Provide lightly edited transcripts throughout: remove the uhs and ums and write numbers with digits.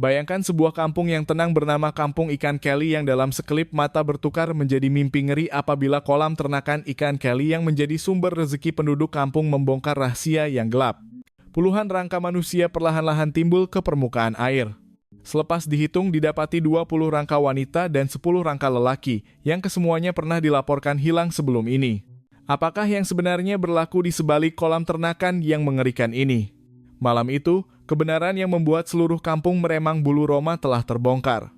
Bayangkan sebuah kampung yang tenang bernama Kampung Ikan Kelly yang dalam sekelip mata bertukar menjadi mimpi ngeri apabila kolam ternakan ikan Kelly yang menjadi sumber rezeki penduduk kampung membongkar rahasia yang gelap. Puluhan rangka manusia perlahan-lahan timbul ke permukaan air. Selepas dihitung didapati 20 rangka wanita dan 10 rangka lelaki yang kesemuanya pernah dilaporkan hilang sebelum ini. Apakah yang sebenarnya berlaku di sebalik kolam ternakan yang mengerikan ini? Malam itu, kebenaran yang membuat seluruh kampung meremang bulu roma telah terbongkar.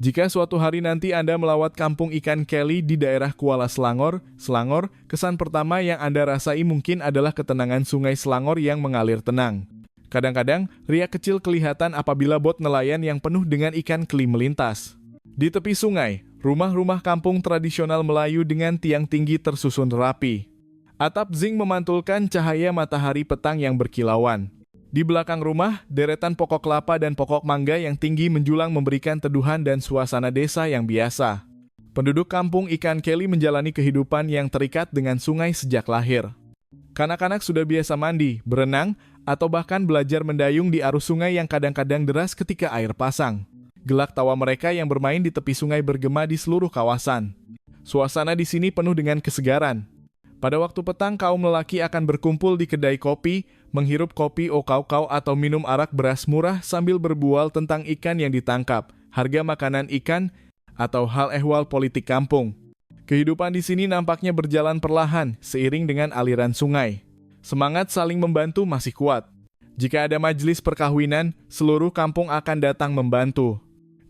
Jika suatu hari nanti Anda melawat Kampung Ikan Kelly di daerah Kuala Selangor, kesan pertama yang Anda rasai mungkin adalah ketenangan sungai Selangor yang mengalir tenang. Kadang-kadang, riak kecil kelihatan apabila bot nelayan yang penuh dengan ikan keli melintas. Di tepi sungai, rumah-rumah kampung tradisional Melayu dengan tiang tinggi tersusun rapi. Atap zinc memantulkan cahaya matahari petang yang berkilauan. Di belakang rumah, deretan pokok kelapa dan pokok mangga yang tinggi menjulang memberikan teduhan dan suasana desa yang biasa. Penduduk Kampung Ikan Kelly menjalani kehidupan yang terikat dengan sungai sejak lahir. Kanak-kanak sudah biasa mandi, berenang, atau bahkan belajar mendayung di arus sungai yang kadang-kadang deras ketika air pasang. Gelak tawa mereka yang bermain di tepi sungai bergema di seluruh kawasan. Suasana di sini penuh dengan kesegaran. Pada waktu petang, kaum lelaki akan berkumpul di kedai kopi, menghirup kopi okau-kau atau minum arak beras murah sambil berbual tentang ikan yang ditangkap, harga makanan ikan, atau hal ehwal politik kampung. Kehidupan di sini nampaknya berjalan perlahan, seiring dengan aliran sungai. Semangat saling membantu masih kuat. Jika ada majelis perkawinan, seluruh kampung akan datang membantu.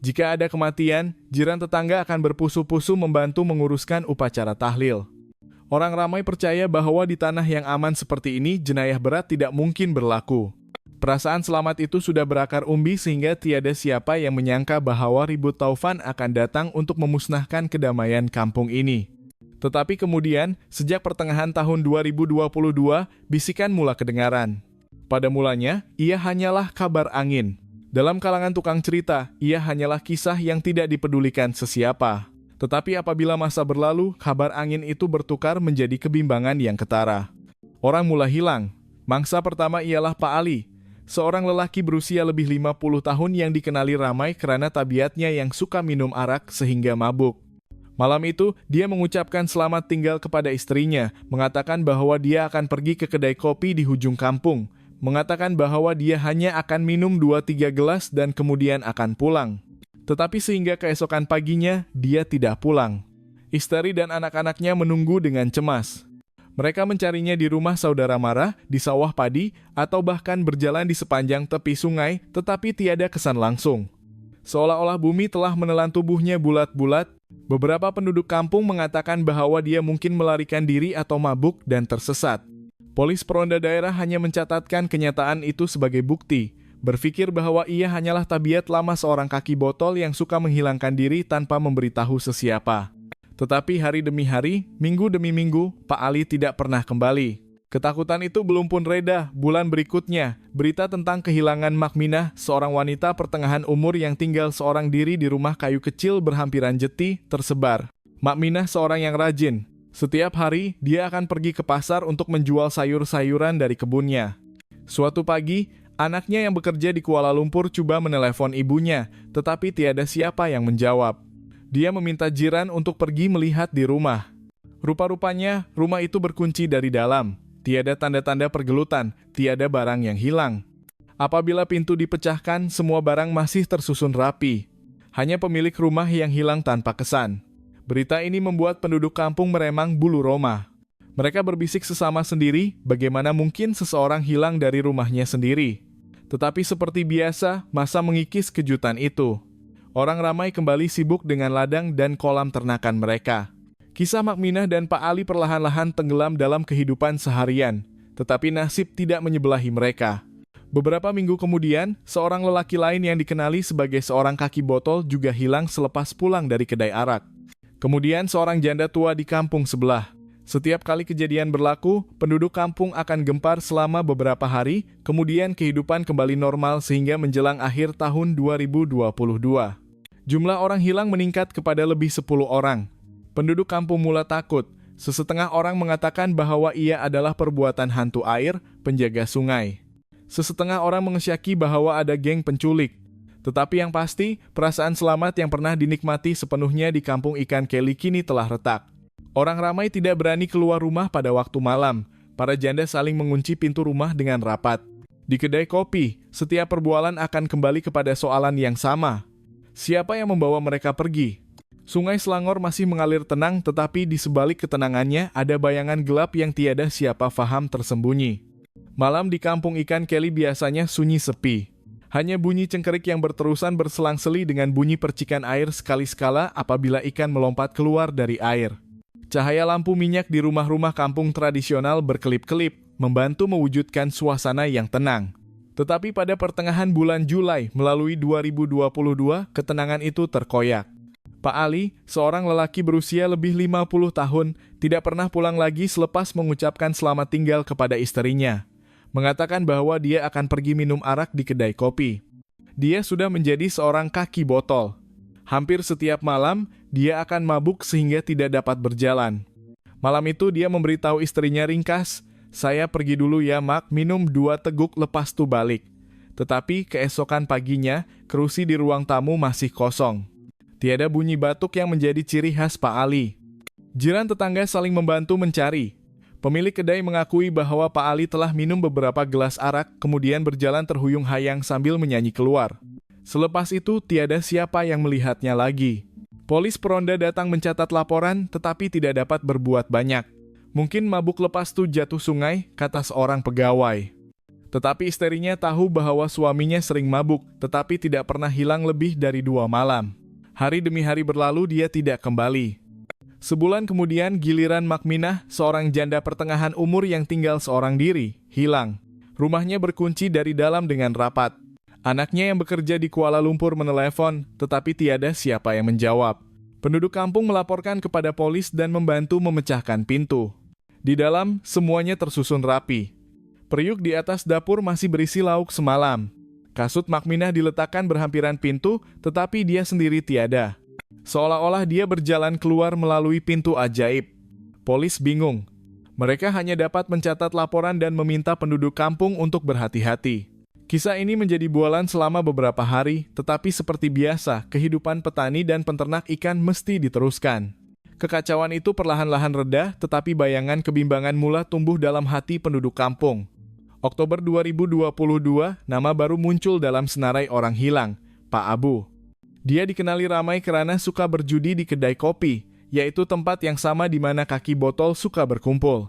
Jika ada kematian, jiran tetangga akan berpusu-pusu membantu menguruskan upacara tahlil. Orang ramai percaya bahwa di tanah yang aman seperti ini, jenayah berat tidak mungkin berlaku. Perasaan selamat itu sudah berakar umbi sehingga tiada siapa yang menyangka bahwa ribut taufan akan datang untuk memusnahkan kedamaian kampung ini. Tetapi kemudian, sejak pertengahan tahun 2022, bisikan mula kedengaran. Pada mulanya, ia hanyalah kabar angin. Dalam kalangan tukang cerita, ia hanyalah kisah yang tidak dipedulikan sesiapa. Tetapi apabila masa berlalu, kabar angin itu bertukar menjadi kebimbangan yang ketara. Orang mula hilang. Mangsa pertama ialah Pak Ali, seorang lelaki berusia lebih 50 tahun yang dikenali ramai karena tabiatnya yang suka minum arak sehingga mabuk. Malam itu, dia mengucapkan selamat tinggal kepada istrinya, mengatakan bahwa dia akan pergi ke kedai kopi di hujung kampung, mengatakan bahwa dia hanya akan minum 2-3 gelas dan kemudian akan pulang. Tetapi sehingga keesokan paginya, dia tidak pulang. Istri dan anak-anaknya menunggu dengan cemas. Mereka mencarinya di rumah saudara mara, di sawah padi, atau bahkan berjalan di sepanjang tepi sungai, tetapi tiada kesan langsung. Seolah-olah bumi telah menelan tubuhnya bulat-bulat, beberapa penduduk kampung mengatakan bahwa dia mungkin melarikan diri atau mabuk dan tersesat. Polis peronda daerah hanya mencatatkan kenyataan itu sebagai bukti, berpikir bahwa ia hanyalah tabiat lama seorang kaki botol yang suka menghilangkan diri tanpa memberitahu sesiapa. Tetapi hari demi hari, minggu demi minggu, Pak Ali tidak pernah kembali. Ketakutan itu belum pun reda. Bulan berikutnya, berita tentang kehilangan Makminah, seorang wanita pertengahan umur yang tinggal seorang diri di rumah kayu kecil berhampiran jeti, tersebar. Makminah seorang yang rajin. Setiap hari, dia akan pergi ke pasar untuk menjual sayur-sayuran dari kebunnya. Suatu pagi, anaknya yang bekerja di Kuala Lumpur coba menelepon ibunya, tetapi tiada siapa yang menjawab. Dia meminta jiran untuk pergi melihat di rumah. Rupa-rupanya, rumah itu berkunci dari dalam. Tiada tanda-tanda pergelutan, tiada barang yang hilang. Apabila pintu dipecahkan, semua barang masih tersusun rapi. Hanya pemilik rumah yang hilang tanpa kesan. Berita ini membuat penduduk kampung meremang bulu roma. Mereka berbisik sesama sendiri, bagaimana mungkin seseorang hilang dari rumahnya sendiri. Tetapi seperti biasa, masa mengikis kejutan itu. Orang ramai kembali sibuk dengan ladang dan kolam ternakan mereka. Kisah Makminah dan Pak Ali perlahan-lahan tenggelam dalam kehidupan seharian, tetapi nasib tidak menyebelahi mereka. Beberapa minggu kemudian, seorang lelaki lain yang dikenali sebagai seorang kaki botol juga hilang selepas pulang dari kedai arak. Kemudian seorang janda tua di kampung sebelah. Setiap kali kejadian berlaku, penduduk kampung akan gempar selama beberapa hari, kemudian kehidupan kembali normal sehingga menjelang akhir tahun 2022. Jumlah orang hilang meningkat kepada lebih 10 orang. Penduduk kampung mula takut. Sesetengah orang mengatakan bahwa ia adalah perbuatan hantu air, penjaga sungai. Sesetengah orang mengesyaki bahwa ada geng penculik. Tetapi yang pasti, perasaan selamat yang pernah dinikmati sepenuhnya di kampung ikan Kelly kini telah retak. Orang ramai tidak berani keluar rumah pada waktu malam. Para janda saling mengunci pintu rumah dengan rapat. Di kedai kopi, setiap perbualan akan kembali kepada soalan yang sama. Siapa yang membawa mereka pergi? Sungai Selangor masih mengalir tenang, tetapi di sebalik ketenangannya ada bayangan gelap yang tiada siapa faham tersembunyi. Malam di kampung ikan Kelly biasanya sunyi sepi. Hanya bunyi cengkerik yang berterusan berselang-seli dengan bunyi percikan air sekali-sekala apabila ikan melompat keluar dari air. Cahaya lampu minyak di rumah-rumah kampung tradisional berkelip-kelip, membantu mewujudkan suasana yang tenang. Tetapi pada pertengahan bulan Julai melalui 2022, ketenangan itu terkoyak. Pak Ali, seorang lelaki berusia lebih 50 tahun, tidak pernah pulang lagi selepas mengucapkan selamat tinggal kepada istrinya. Mengatakan bahwa dia akan pergi minum arak di kedai kopi. Dia sudah menjadi seorang kaki botol. Hampir setiap malam, dia akan mabuk sehingga tidak dapat berjalan. Malam itu dia memberitahu istrinya ringkas, "Saya pergi dulu ya Mak, minum 2 teguk lepas tu balik." Tetapi keesokan paginya, kerusi di ruang tamu masih kosong. Tiada bunyi batuk yang menjadi ciri khas Pak Ali. Jiran tetangga saling membantu mencari. Pemilik kedai mengakui bahwa Pak Ali telah minum beberapa gelas arak, kemudian berjalan terhuyung-hayang sambil menyanyi keluar. Selepas itu, tiada siapa yang melihatnya lagi. Polis peronda datang mencatat laporan, tetapi tidak dapat berbuat banyak. Mungkin mabuk lepas tu jatuh sungai, kata seorang pegawai. Tetapi istrinya tahu bahwa suaminya sering mabuk, tetapi tidak pernah hilang lebih dari 2 malam. Hari demi hari berlalu dia tidak kembali. Sebulan kemudian giliran Makminah, seorang janda pertengahan umur yang tinggal seorang diri, hilang. Rumahnya berkunci dari dalam dengan rapat. Anaknya yang bekerja di Kuala Lumpur menelepon, tetapi tiada siapa yang menjawab. Penduduk kampung melaporkan kepada polis dan membantu memecahkan pintu. Di dalam, semuanya tersusun rapi. Periuk di atas dapur masih berisi lauk semalam. Kasut Makminah diletakkan berhampiran pintu, tetapi dia sendiri tiada. Seolah-olah dia berjalan keluar melalui pintu ajaib. Polis bingung. Mereka hanya dapat mencatat laporan dan meminta penduduk kampung untuk berhati-hati. Kisah ini menjadi bualan selama beberapa hari, tetapi seperti biasa, kehidupan petani dan peternak ikan mesti diteruskan. Kekacauan itu perlahan-lahan reda, tetapi bayangan kebimbangan mula tumbuh dalam hati penduduk kampung. Oktober 2022, nama baru muncul dalam senarai orang hilang, Pak Abu. Dia dikenali ramai karena suka berjudi di kedai kopi, yaitu tempat yang sama di mana kaki botol suka berkumpul.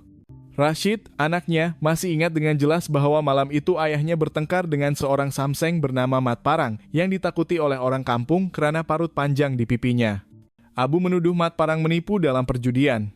Rashid, anaknya, masih ingat dengan jelas bahwa malam itu ayahnya bertengkar dengan seorang samseng bernama Mat Parang yang ditakuti oleh orang kampung karena parut panjang di pipinya. Abu menuduh Mat Parang menipu dalam perjudian.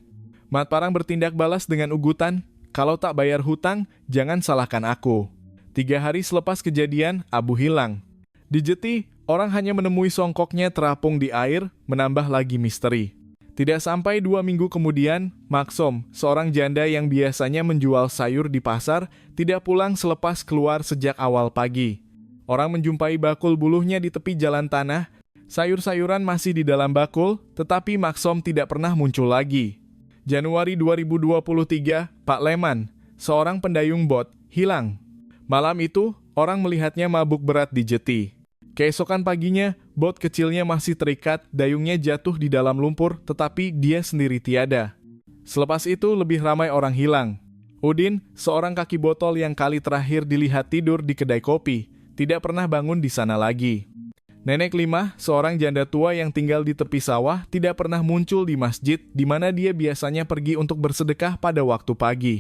Mat Parang bertindak balas dengan ugutan, "Kalau tak bayar hutang, jangan salahkan aku." 3 hari selepas kejadian, Abu hilang. Di Jeti, orang hanya menemui songkoknya terapung di air, menambah lagi misteri. Tidak sampai 2 minggu kemudian, Maksom, seorang janda yang biasanya menjual sayur di pasar, tidak pulang selepas keluar sejak awal pagi. Orang menjumpai bakul buluhnya di tepi jalan tanah, sayur-sayuran masih di dalam bakul, tetapi Maksom tidak pernah muncul lagi. Januari 2023, Pak Leman, seorang pendayung bot, hilang. Malam itu, orang melihatnya mabuk berat di Jeti. Keesokan paginya, bot kecilnya masih terikat, dayungnya jatuh di dalam lumpur, tetapi dia sendiri tiada. Selepas itu, lebih ramai orang hilang. Udin, seorang kaki botol yang kali terakhir dilihat tidur di kedai kopi, tidak pernah bangun di sana lagi. Nenek Limah, seorang janda tua yang tinggal di tepi sawah, tidak pernah muncul di masjid di mana dia biasanya pergi untuk bersedekah pada waktu pagi.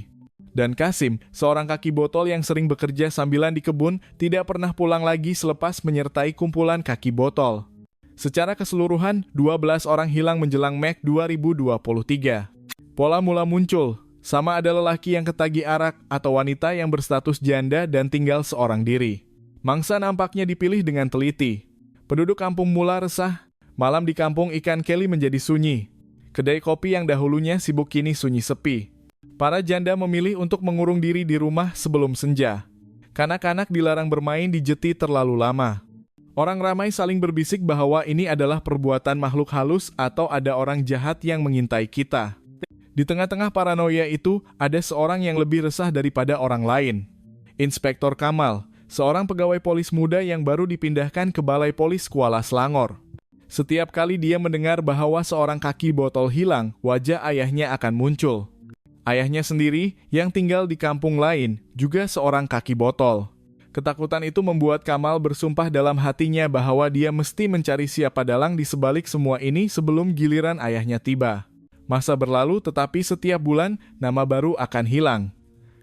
Dan Kasim, seorang kaki botol yang sering bekerja sambilan di kebun, tidak pernah pulang lagi selepas menyertai kumpulan kaki botol. Secara keseluruhan, 12 orang hilang menjelang Mei 2023. Pola mula muncul, sama ada lelaki yang ketagih arak atau wanita yang berstatus janda dan tinggal seorang diri. Mangsa nampaknya dipilih dengan teliti. Penduduk kampung mula resah, malam di kampung ikan Kelly menjadi sunyi. Kedai kopi yang dahulunya sibuk kini sunyi sepi. Para janda memilih untuk mengurung diri di rumah sebelum senja. Kanak-kanak dilarang bermain di Jeti terlalu lama. Orang ramai saling berbisik bahwa ini adalah perbuatan makhluk halus atau ada orang jahat yang mengintai kita. Di tengah-tengah paranoia itu, ada seorang yang lebih resah daripada orang lain. Inspektor Kamal, seorang pegawai polis muda yang baru dipindahkan ke Balai Polis Kuala Selangor. Setiap kali dia mendengar bahwa seorang kaki botol hilang, wajah ayahnya akan muncul. Ayahnya sendiri yang tinggal di kampung lain juga seorang kaki botol. Ketakutan itu membuat Kamal bersumpah dalam hatinya bahwa dia mesti mencari siapa dalang di sebalik semua ini sebelum giliran ayahnya tiba. Masa berlalu, tetapi setiap bulan nama baru akan hilang.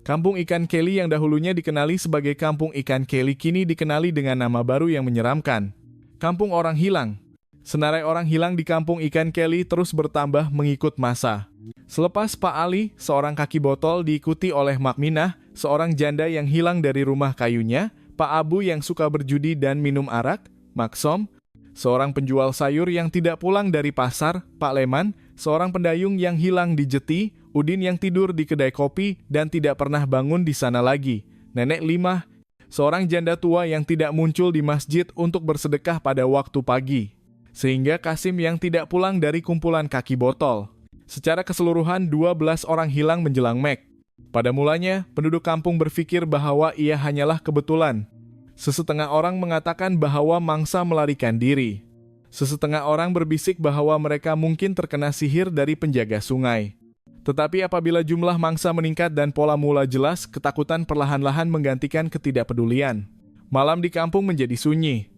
Kampung Ikan Keli yang dahulunya dikenali sebagai Kampung Ikan Keli kini dikenali dengan nama baru yang menyeramkan. Kampung Orang Hilang. Senarai orang hilang di Kampung Ikan Keli terus bertambah mengikut masa. Selepas Pak Ali, seorang kaki botol diikuti oleh Mak Minah, seorang janda yang hilang dari rumah kayunya, Pak Abu yang suka berjudi dan minum arak, Mak Som, seorang penjual sayur yang tidak pulang dari pasar, Pak Leman, seorang pendayung yang hilang di Jeti, Udin yang tidur di kedai kopi dan tidak pernah bangun di sana lagi, Nenek Limah, seorang janda tua yang tidak muncul di masjid untuk bersedekah pada waktu pagi, sehingga Kasim yang tidak pulang dari kumpulan kaki botol. Secara keseluruhan 12 orang hilang menjelang Mek. Pada mulanya, penduduk kampung berpikir bahwa ia hanyalah kebetulan. Sesetengah orang mengatakan bahwa mangsa melarikan diri. Sesetengah orang berbisik bahwa mereka mungkin terkena sihir dari penjaga sungai. Tetapi apabila jumlah mangsa meningkat dan pola mula jelas, ketakutan perlahan-lahan menggantikan ketidakpedulian. Malam di kampung menjadi sunyi.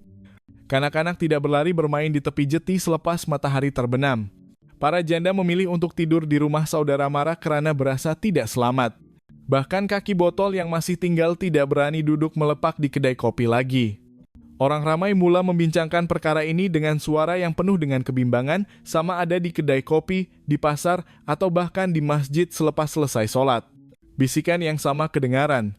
Kanak-kanak tidak berlari bermain di tepi jeti selepas matahari terbenam. Para janda memilih untuk tidur di rumah saudara mara karena berasa tidak selamat. Bahkan kaki botol yang masih tinggal tidak berani duduk melepak di kedai kopi lagi. Orang ramai mula membincangkan perkara ini dengan suara yang penuh dengan kebimbangan, sama ada di kedai kopi, di pasar, atau bahkan di masjid selepas selesai sholat. Bisikan yang sama kedengaran.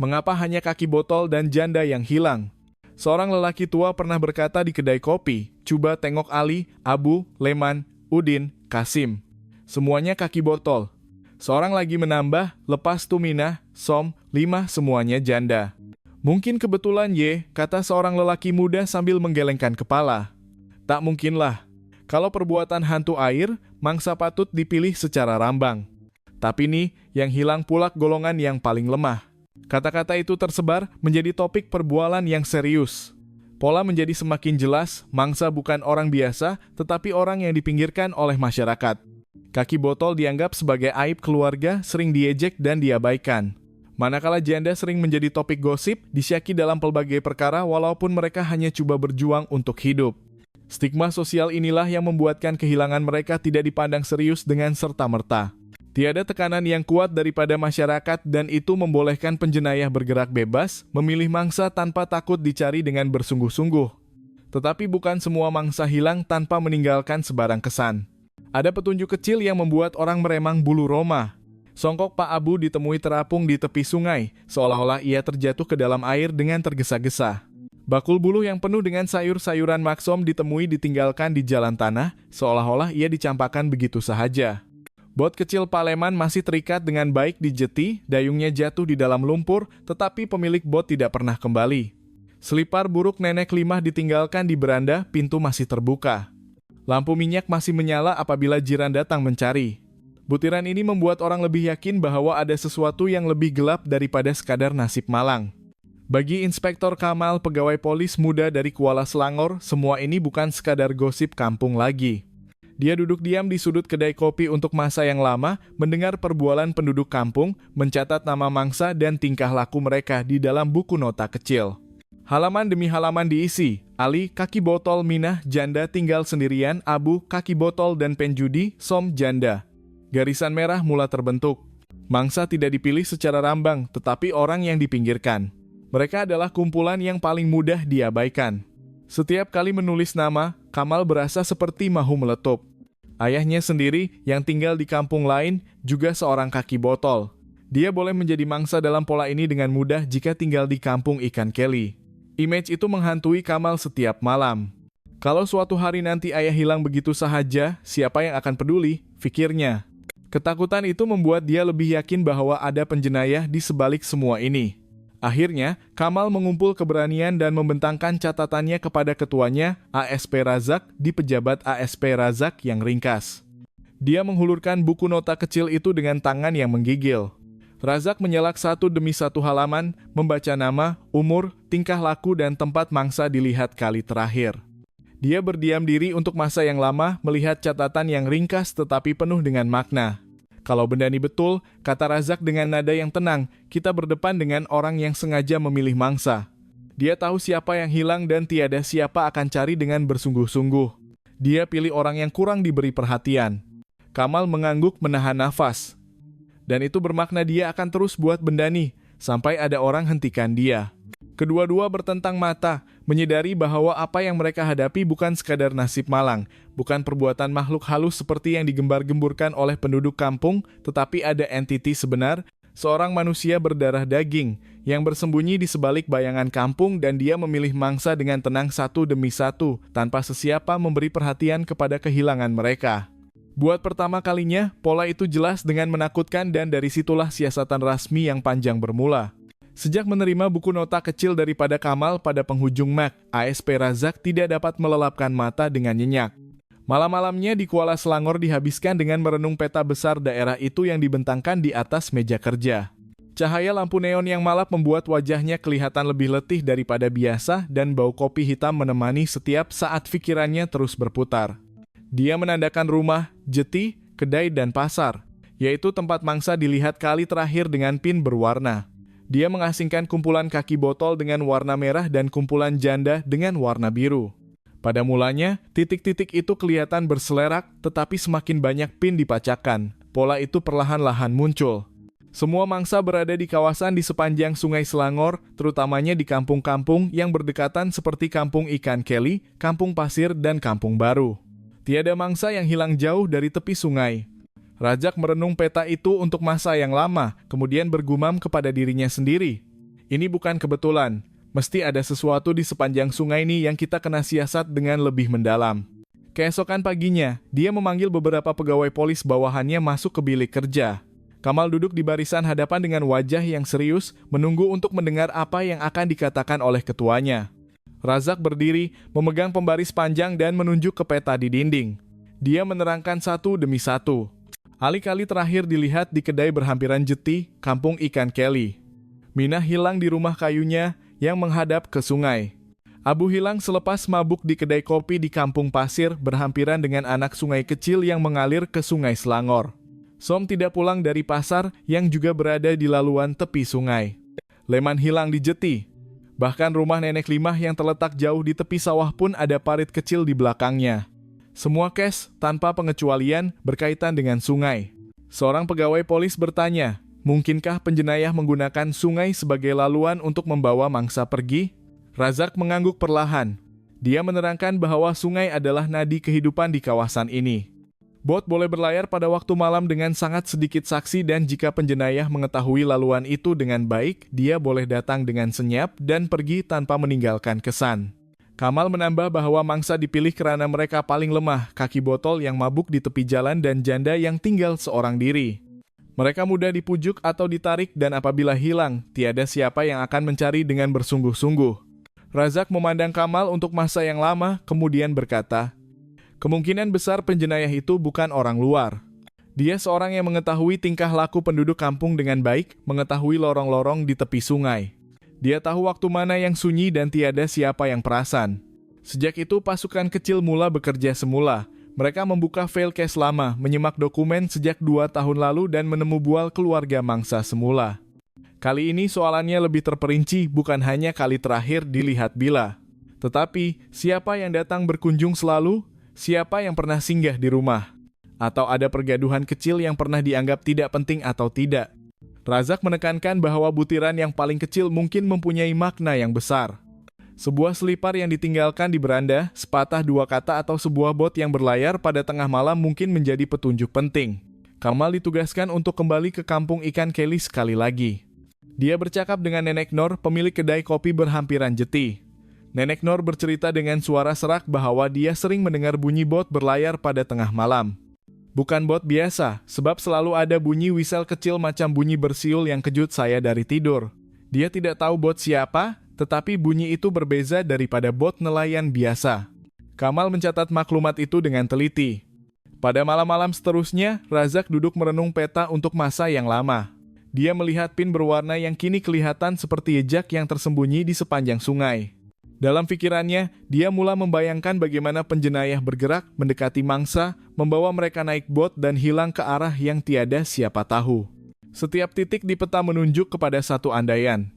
Mengapa hanya kaki botol dan janda yang hilang? Seorang lelaki tua pernah berkata di kedai kopi, "Coba tengok Ali, Abu, Leman, Udin, Kasim. Semuanya kaki botol." Seorang lagi menambah, "Lepas tu Minah, Som, Limah semuanya janda." "Mungkin kebetulan ye," kata seorang lelaki muda sambil menggelengkan kepala. "Tak mungkinlah. Kalau perbuatan hantu air, mangsa patut dipilih secara rambang. Tapi nih, yang hilang pula golongan yang paling lemah." Kata-kata itu tersebar menjadi topik perbualan yang serius. Pola menjadi semakin jelas, mangsa bukan orang biasa, tetapi orang yang dipinggirkan oleh masyarakat. Kaki botol dianggap sebagai aib keluarga, sering diejek dan diabaikan. Manakala janda sering menjadi topik gosip, disyaki dalam pelbagai perkara walaupun mereka hanya coba berjuang untuk hidup. Stigma sosial inilah yang membuatkan kehilangan mereka tidak dipandang serius dengan serta-merta. Tiada tekanan yang kuat daripada masyarakat dan itu membolehkan penjenayah bergerak bebas, memilih mangsa tanpa takut dicari dengan bersungguh-sungguh. Tetapi bukan semua mangsa hilang tanpa meninggalkan sebarang kesan. Ada petunjuk kecil yang membuat orang meremang bulu roma. Songkok Pak Abu ditemui terapung di tepi sungai, seolah-olah ia terjatuh ke dalam air dengan tergesa-gesa. Bakul buluh yang penuh dengan sayur-sayuran Maksom ditemui ditinggalkan di jalan tanah, seolah-olah ia dicampakkan begitu sahaja. Bot kecil Pak Leman masih terikat dengan baik di jeti, dayungnya jatuh di dalam lumpur, tetapi pemilik bot tidak pernah kembali. Selipar buruk Nenek Limah ditinggalkan di beranda, pintu masih terbuka. Lampu minyak masih menyala apabila jiran datang mencari. Butiran ini membuat orang lebih yakin bahwa ada sesuatu yang lebih gelap daripada sekadar nasib malang. Bagi Inspektor Kamal, pegawai polis muda dari Kuala Selangor, semua ini bukan sekadar gosip kampung lagi. Dia duduk diam di sudut kedai kopi untuk masa yang lama, mendengar perbualan penduduk kampung, mencatat nama mangsa dan tingkah laku mereka di dalam buku nota kecil. Halaman demi halaman diisi. Ali, kaki botol, Minah, janda tinggal sendirian, Abu, kaki botol dan penjudi, Som, janda. Garisan merah mula terbentuk. Mangsa tidak dipilih secara rambang, tetapi orang yang dipinggirkan. Mereka adalah kumpulan yang paling mudah diabaikan. Setiap kali menulis nama, Kamal berasa seperti mahu meletup. Ayahnya sendiri, yang tinggal di kampung lain, juga seorang kaki botol. Dia boleh menjadi mangsa dalam pola ini dengan mudah jika tinggal di Kampung Ikan Keli. Image itu menghantui Kamal setiap malam. Kalau suatu hari nanti ayah hilang begitu sahaja, siapa yang akan peduli? Pikirnya. Ketakutan itu membuat dia lebih yakin bahwa ada penjenayah di sebalik semua ini. Akhirnya, Kamal mengumpul keberanian dan membentangkan catatannya kepada ketuanya, ASP Razak, di pejabat ASP Razak yang ringkas. Dia menghulurkan buku nota kecil itu dengan tangan yang menggigil. Razak menyelak satu demi satu halaman, membaca nama, umur, tingkah laku dan tempat mangsa dilihat kali terakhir. Dia berdiam diri untuk masa yang lama, melihat catatan yang ringkas tetapi penuh dengan makna. Kalau bendani betul, kata Razak dengan nada yang tenang, kita berdepan dengan orang yang sengaja memilih mangsa. Dia tahu siapa yang hilang dan tiada siapa akan cari dengan bersungguh-sungguh. Dia pilih orang yang kurang diberi perhatian. Kamal mengangguk menahan nafas. Dan itu bermakna dia akan terus buat bendani, sampai ada orang hentikan dia. Kedua-dua bertentang mata, menyadari bahwa apa yang mereka hadapi bukan sekadar nasib malang, bukan perbuatan makhluk halus seperti yang digembar-gemburkan oleh penduduk kampung, tetapi ada entiti sebenar, seorang manusia berdarah daging, yang bersembunyi di sebalik bayangan kampung dan dia memilih mangsa dengan tenang satu demi satu, tanpa sesiapa memberi perhatian kepada kehilangan mereka. Buat pertama kalinya, pola itu jelas dengan menakutkan dan dari situlah siasatan rasmi yang panjang bermula. Sejak menerima buku nota kecil daripada Kamal pada penghujung Mac, ASP Razak tidak dapat melelapkan mata dengan nyenyak. Malam-malamnya di Kuala Selangor dihabiskan dengan merenung peta besar daerah itu yang dibentangkan di atas meja kerja. Cahaya lampu neon yang malap membuat wajahnya kelihatan lebih letih daripada biasa dan bau kopi hitam menemani setiap saat pikirannya terus berputar. Dia menandakan rumah, jeti, kedai dan pasar, yaitu tempat mangsa dilihat kali terakhir dengan pin berwarna. Dia mengasingkan kumpulan kaki botol dengan warna merah dan kumpulan janda dengan warna biru. Pada mulanya, titik-titik itu kelihatan berselerak, tetapi semakin banyak pin dipacakkan. Pola itu perlahan-lahan muncul. Semua mangsa berada di kawasan di sepanjang Sungai Selangor, terutamanya di kampung-kampung yang berdekatan seperti Kampung Ikan Kelly, Kampung Pasir, dan Kampung Baru. Tiada mangsa yang hilang jauh dari tepi sungai. Razak merenung peta itu untuk masa yang lama, kemudian bergumam kepada dirinya sendiri. Ini bukan kebetulan, mesti ada sesuatu di sepanjang sungai ini yang kita kena siasat dengan lebih mendalam. Keesokan paginya, dia memanggil beberapa pegawai polis bawahannya masuk ke bilik kerja. Kamal duduk di barisan hadapan dengan wajah yang serius, menunggu untuk mendengar apa yang akan dikatakan oleh ketuanya. Razak berdiri, memegang pembaris panjang dan menunjuk ke peta di dinding. Dia menerangkan satu demi satu. Kali-kali terakhir dilihat di kedai berhampiran jeti, Kampung Ikan Kelly. Minah hilang di rumah kayunya yang menghadap ke sungai. Abu hilang selepas mabuk di kedai kopi di Kampung Pasir berhampiran dengan anak sungai kecil yang mengalir ke Sungai Selangor. Som tidak pulang dari pasar yang juga berada di laluan tepi sungai. Leman hilang di jeti. Bahkan rumah nenek Limah yang terletak jauh di tepi sawah pun ada parit kecil di belakangnya. Semua kes, tanpa pengecualian, berkaitan dengan sungai. Seorang pegawai polis bertanya, mungkinkah penjenayah menggunakan sungai sebagai laluan untuk membawa mangsa pergi? Razak mengangguk perlahan. Dia menerangkan bahwa sungai adalah nadi kehidupan di kawasan ini. Bot boleh berlayar pada waktu malam dengan sangat sedikit saksi dan jika penjenayah mengetahui laluan itu dengan baik, dia boleh datang dengan senyap dan pergi tanpa meninggalkan kesan. Kamal menambah bahwa mangsa dipilih karena mereka paling lemah, kaki botol yang mabuk di tepi jalan dan janda yang tinggal seorang diri. Mereka mudah dipujuk atau ditarik dan apabila hilang, tiada siapa yang akan mencari dengan bersungguh-sungguh. Razak memandang Kamal untuk masa yang lama, kemudian berkata, kemungkinan besar penjenayah itu bukan orang luar. Dia seorang yang mengetahui tingkah laku penduduk kampung dengan baik, mengetahui lorong-lorong di tepi sungai. Dia tahu waktu mana yang sunyi dan tiada siapa yang perasan. Sejak itu pasukan kecil mula bekerja semula. Mereka membuka file cash lama, menyimak dokumen sejak 2 tahun lalu dan menemu bual keluarga mangsa semula. Kali ini soalannya lebih terperinci, bukan hanya kali terakhir dilihat bila. Tetapi, siapa yang datang berkunjung selalu? Siapa yang pernah singgah di rumah? Atau ada pergaduhan kecil yang pernah dianggap tidak penting atau tidak? Razak menekankan bahwa butiran yang paling kecil mungkin mempunyai makna yang besar. Sebuah selipar yang ditinggalkan di beranda, sepatah 2 kata atau sebuah bot yang berlayar pada tengah malam mungkin menjadi petunjuk penting. Kamal ditugaskan untuk kembali ke Kampung Ikan Kelly sekali lagi. Dia bercakap dengan Nenek Nor, pemilik kedai kopi berhampiran jeti. Nenek Nor bercerita dengan suara serak bahwa dia sering mendengar bunyi bot berlayar pada tengah malam. Bukan bot biasa, sebab selalu ada bunyi whistle kecil macam bunyi bersiul yang kejut saya dari tidur. Dia tidak tahu bot siapa, tetapi bunyi itu berbeza daripada bot nelayan biasa. Kamal mencatat maklumat itu dengan teliti. Pada malam-malam seterusnya, Razak duduk merenung peta untuk masa yang lama. Dia melihat pin berwarna yang kini kelihatan seperti jejak yang tersembunyi di sepanjang sungai. Dalam pikirannya, dia mulai membayangkan bagaimana penjenayah bergerak mendekati mangsa, membawa mereka naik bot dan hilang ke arah yang tiada siapa tahu. Setiap titik di peta menunjuk kepada satu andaian.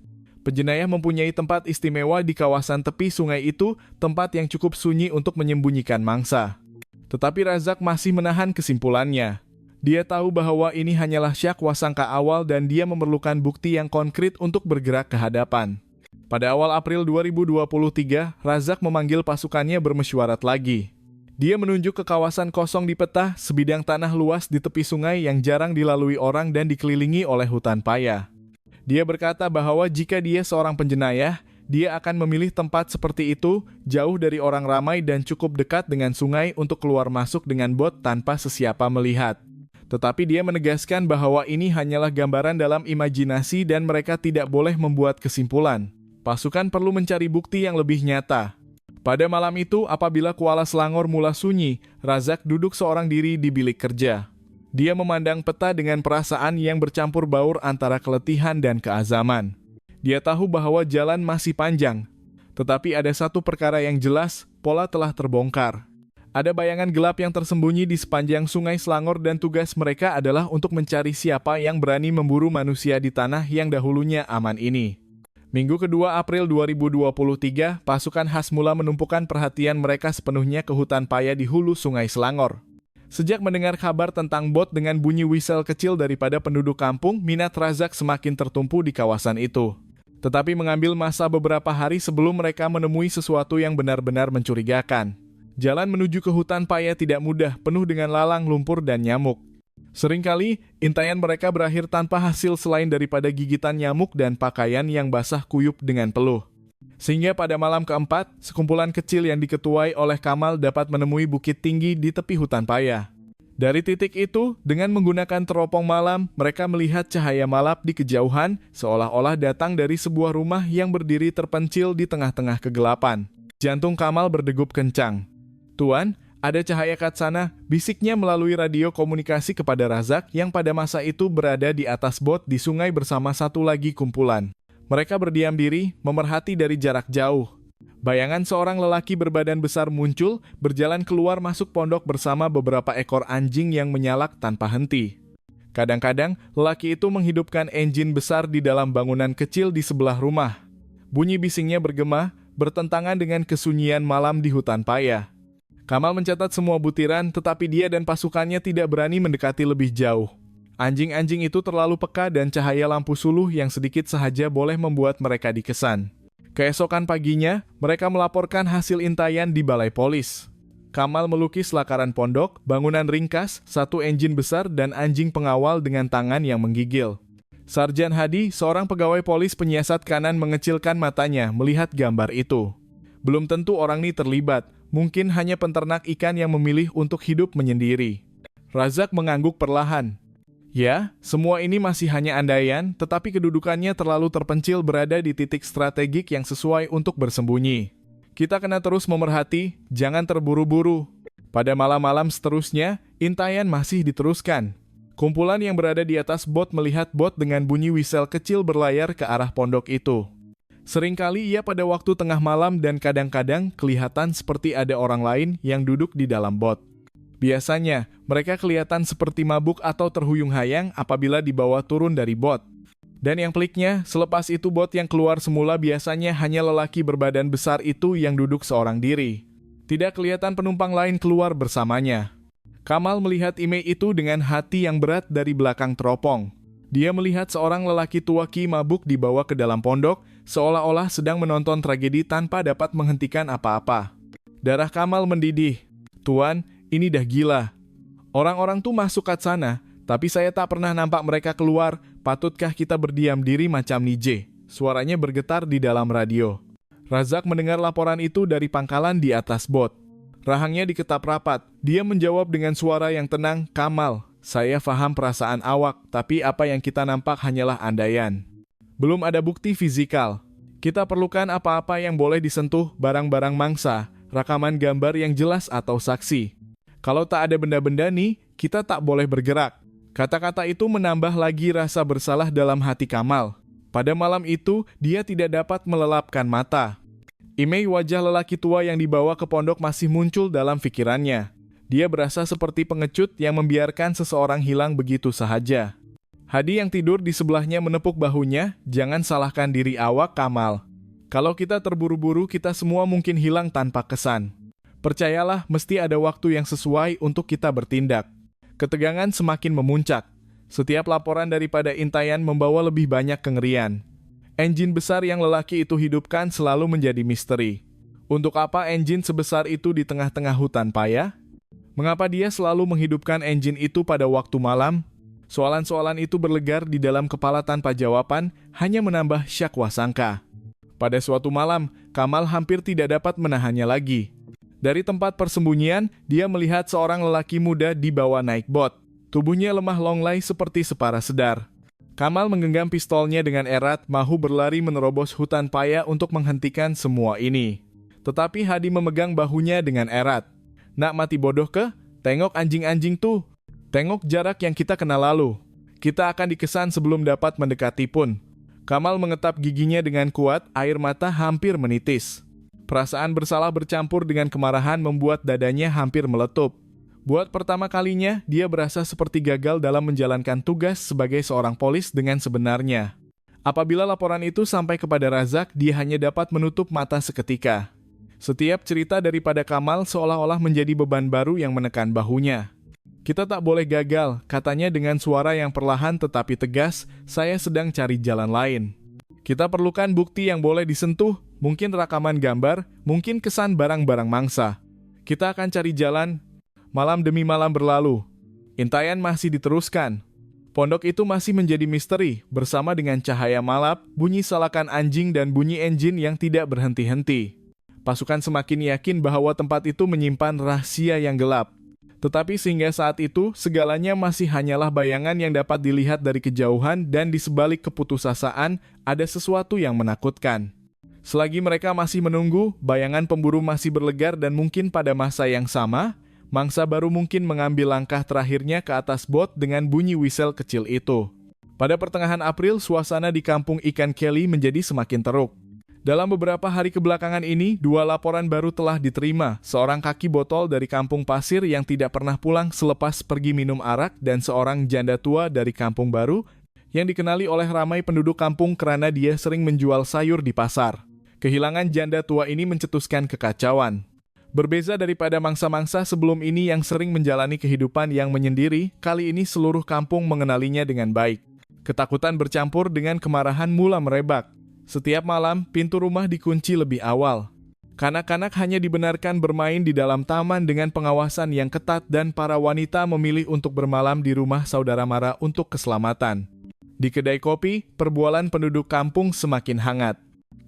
Penjenayah mempunyai tempat istimewa di kawasan tepi sungai itu, tempat yang cukup sunyi untuk menyembunyikan mangsa. Tetapi Razak masih menahan kesimpulannya. Dia tahu bahwa ini hanyalah syak wasangka awal dan dia memerlukan bukti yang konkret untuk bergerak ke hadapan. Pada awal April 2023, Razak memanggil pasukannya bermesyuarat lagi. Dia menunjuk ke kawasan kosong di peta, sebidang tanah luas di tepi sungai yang jarang dilalui orang dan dikelilingi oleh hutan paya. Dia berkata bahwa jika dia seorang penjenayah, dia akan memilih tempat seperti itu, jauh dari orang ramai dan cukup dekat dengan sungai untuk keluar masuk dengan bot tanpa sesiapa melihat. Tetapi dia menegaskan bahwa ini hanyalah gambaran dalam imajinasi dan mereka tidak boleh membuat kesimpulan. Pasukan perlu mencari bukti yang lebih nyata. Pada malam itu, apabila Kuala Selangor mula sunyi, Razak duduk seorang diri di bilik kerja. Dia memandang peta dengan perasaan yang bercampur baur antara keletihan dan keazaman. Dia tahu bahwa jalan masih panjang. Tetapi ada satu perkara yang jelas, pola telah terbongkar. Ada bayangan gelap yang tersembunyi di sepanjang sungai Selangor dan tugas mereka adalah untuk mencari siapa yang berani memburu manusia di tanah yang dahulunya aman ini. Minggu kedua April 2023, pasukan khas mula menumpukan perhatian mereka sepenuhnya ke hutan paya di hulu sungai Selangor. Sejak mendengar kabar tentang bot dengan bunyi whistle kecil daripada penduduk kampung, minat Razak semakin tertumpu di kawasan itu. Tetapi mengambil masa beberapa hari sebelum mereka menemui sesuatu yang benar-benar mencurigakan. Jalan menuju ke hutan paya tidak mudah, penuh dengan lalang, lumpur, dan nyamuk. Seringkali, intaian mereka berakhir tanpa hasil selain daripada gigitan nyamuk dan pakaian yang basah kuyup dengan peluh. Sehingga pada malam keempat, sekumpulan kecil yang diketuai oleh Kamal dapat menemui bukit tinggi di tepi hutan paya. Dari titik itu, dengan menggunakan teropong malam, mereka melihat cahaya malap di kejauhan, seolah-olah datang dari sebuah rumah yang berdiri terpencil di tengah-tengah kegelapan. Jantung Kamal berdegup kencang. "Tuan, ada cahaya kat sana," bisiknya melalui radio komunikasi kepada Razak yang pada masa itu berada di atas bot di sungai bersama satu lagi kumpulan. Mereka berdiam diri, memerhati dari jarak jauh. Bayangan seorang lelaki berbadan besar muncul, berjalan keluar masuk pondok bersama beberapa ekor anjing yang menyalak tanpa henti. Kadang-kadang, lelaki itu menghidupkan enjin besar di dalam bangunan kecil di sebelah rumah. Bunyi bisingnya bergema, bertentangan dengan kesunyian malam di hutan paya. Kamal mencatat semua butiran, tetapi dia dan pasukannya tidak berani mendekati lebih jauh. Anjing-anjing itu terlalu peka dan cahaya lampu suluh yang sedikit sahaja boleh membuat mereka dikesan. Keesokan paginya, mereka melaporkan hasil intaian di balai polis. Kamal melukis lakaran pondok, bangunan ringkas, satu enjin besar, dan anjing pengawal dengan tangan yang menggigil. Sarjan Hadi, seorang pegawai polis penyiasat kanan, mengecilkan matanya melihat gambar itu. Belum tentu orang ini terlibat. Mungkin hanya peternak ikan yang memilih untuk hidup menyendiri. Razak mengangguk perlahan. Ya, semua ini masih hanya andaian, tetapi kedudukannya terlalu terpencil berada di titik strategik yang sesuai untuk bersembunyi. Kita kena terus memerhati, jangan terburu-buru. Pada malam-malam seterusnya, intaian masih diteruskan. Kumpulan yang berada di atas bot melihat bot dengan bunyi whistle kecil berlayar ke arah pondok itu. Seringkali ia pada waktu tengah malam dan kadang-kadang kelihatan seperti ada orang lain yang duduk di dalam bot. Biasanya, mereka kelihatan seperti mabuk atau terhuyung-hayang apabila dibawa turun dari bot. Dan yang peliknya, selepas itu bot yang keluar semula biasanya hanya lelaki berbadan besar itu yang duduk seorang diri. Tidak kelihatan penumpang lain keluar bersamanya. Kamal melihat imej itu dengan hati yang berat dari belakang teropong. Dia melihat seorang lelaki tua mabuk dibawa ke dalam pondok, seolah-olah sedang menonton tragedi tanpa dapat menghentikan apa-apa. Darah Kamal mendidih. "Tuan, ini dah gila. Orang-orang tuh masuk kat sana, tapi saya tak pernah nampak mereka keluar. Patutkah kita berdiam diri macam nije?" Suaranya bergetar di dalam radio. Razak mendengar laporan itu dari pangkalan di atas bot. Rahangnya diketap rapat. Dia menjawab dengan suara yang tenang, "Kamal, saya faham perasaan awak, tapi apa yang kita nampak hanyalah andaian. Belum ada bukti fizikal. Kita perlukan apa-apa yang boleh disentuh, barang-barang mangsa, rekaman gambar yang jelas atau saksi. Kalau tak ada benda-benda nih, kita tak boleh bergerak." Kata-kata itu menambah lagi rasa bersalah dalam hati Kamal. Pada malam itu, dia tidak dapat melelapkan mata. Imei, wajah lelaki tua yang dibawa ke pondok, masih muncul dalam pikirannya. Dia berasa seperti pengecut yang membiarkan seseorang hilang begitu sahaja. Hadi yang tidur di sebelahnya menepuk bahunya, "Jangan salahkan diri awak, Kamal. Kalau kita terburu-buru, kita semua mungkin hilang tanpa kesan. Percayalah, mesti ada waktu yang sesuai untuk kita bertindak." Ketegangan semakin memuncak. Setiap laporan daripada intayan membawa lebih banyak kengerian. Engine besar yang lelaki itu hidupkan selalu menjadi misteri. Untuk apa engine sebesar itu di tengah-tengah hutan paya? Mengapa dia selalu menghidupkan engine itu pada waktu malam? Soalan-soalan itu berlegar di dalam kepala tanpa jawaban, hanya menambah syak wasangka. Pada suatu malam, Kamal hampir tidak dapat menahannya lagi. Dari tempat persembunyian, dia melihat seorang lelaki muda dibawa naik bot. Tubuhnya lemah longlai seperti separa sedar. Kamal menggenggam pistolnya dengan erat, mahu berlari menerobos hutan paya untuk menghentikan semua ini. Tetapi Hadi memegang bahunya dengan erat. "Nak mati bodoh ke? Tengok anjing-anjing tuh. Tengok jarak yang kita kenal lalu. Kita akan dikesan sebelum dapat mendekati pun." Kamal mengetap giginya dengan kuat, air mata hampir menitis. Perasaan bersalah bercampur dengan kemarahan membuat dadanya hampir meletup. Buat pertama kalinya, dia berasa seperti gagal dalam menjalankan tugas sebagai seorang polis dengan sebenarnya. Apabila laporan itu sampai kepada Razak, dia hanya dapat menutup mata seketika. Setiap cerita daripada Kamal seolah-olah menjadi beban baru yang menekan bahunya. "Kita tak boleh gagal," katanya dengan suara yang perlahan tetapi tegas. "Saya sedang cari jalan lain. Kita perlukan bukti yang boleh disentuh, mungkin rekaman gambar, mungkin kesan barang-barang mangsa. Kita akan cari jalan." Malam demi malam berlalu. Intayan masih diteruskan. Pondok itu masih menjadi misteri, bersama dengan cahaya malap, bunyi salakan anjing dan bunyi engine yang tidak berhenti-henti. Pasukan semakin yakin bahwa tempat itu menyimpan rahasia yang gelap. Tetapi sehingga saat itu, segalanya masih hanyalah bayangan yang dapat dilihat dari kejauhan, dan di sebalik keputusasaan, ada sesuatu yang menakutkan. Selagi mereka masih menunggu, bayangan pemburu masih berlegar dan mungkin pada masa yang sama, mangsa baru mungkin mengambil langkah terakhirnya ke atas bot dengan bunyi whistle kecil itu. Pada pertengahan April, suasana di kampung ikan Kelly menjadi semakin teruk. Dalam beberapa hari kebelakangan ini, 2 laporan baru telah diterima. Seorang kaki botol dari kampung pasir yang tidak pernah pulang selepas pergi minum arak, dan seorang janda tua dari kampung baru yang dikenali oleh ramai penduduk kampung karena dia sering menjual sayur di pasar. Kehilangan janda tua ini mencetuskan kekacauan. Berbeza daripada mangsa-mangsa sebelum ini yang sering menjalani kehidupan yang menyendiri, kali ini seluruh kampung mengenalinya dengan baik. Ketakutan bercampur dengan kemarahan mula merebak. Setiap malam, pintu rumah dikunci lebih awal. Kanak-kanak hanya dibenarkan bermain di dalam taman dengan pengawasan yang ketat, dan para wanita memilih untuk bermalam di rumah saudara mara untuk keselamatan. Di kedai kopi, perbualan penduduk kampung semakin hangat.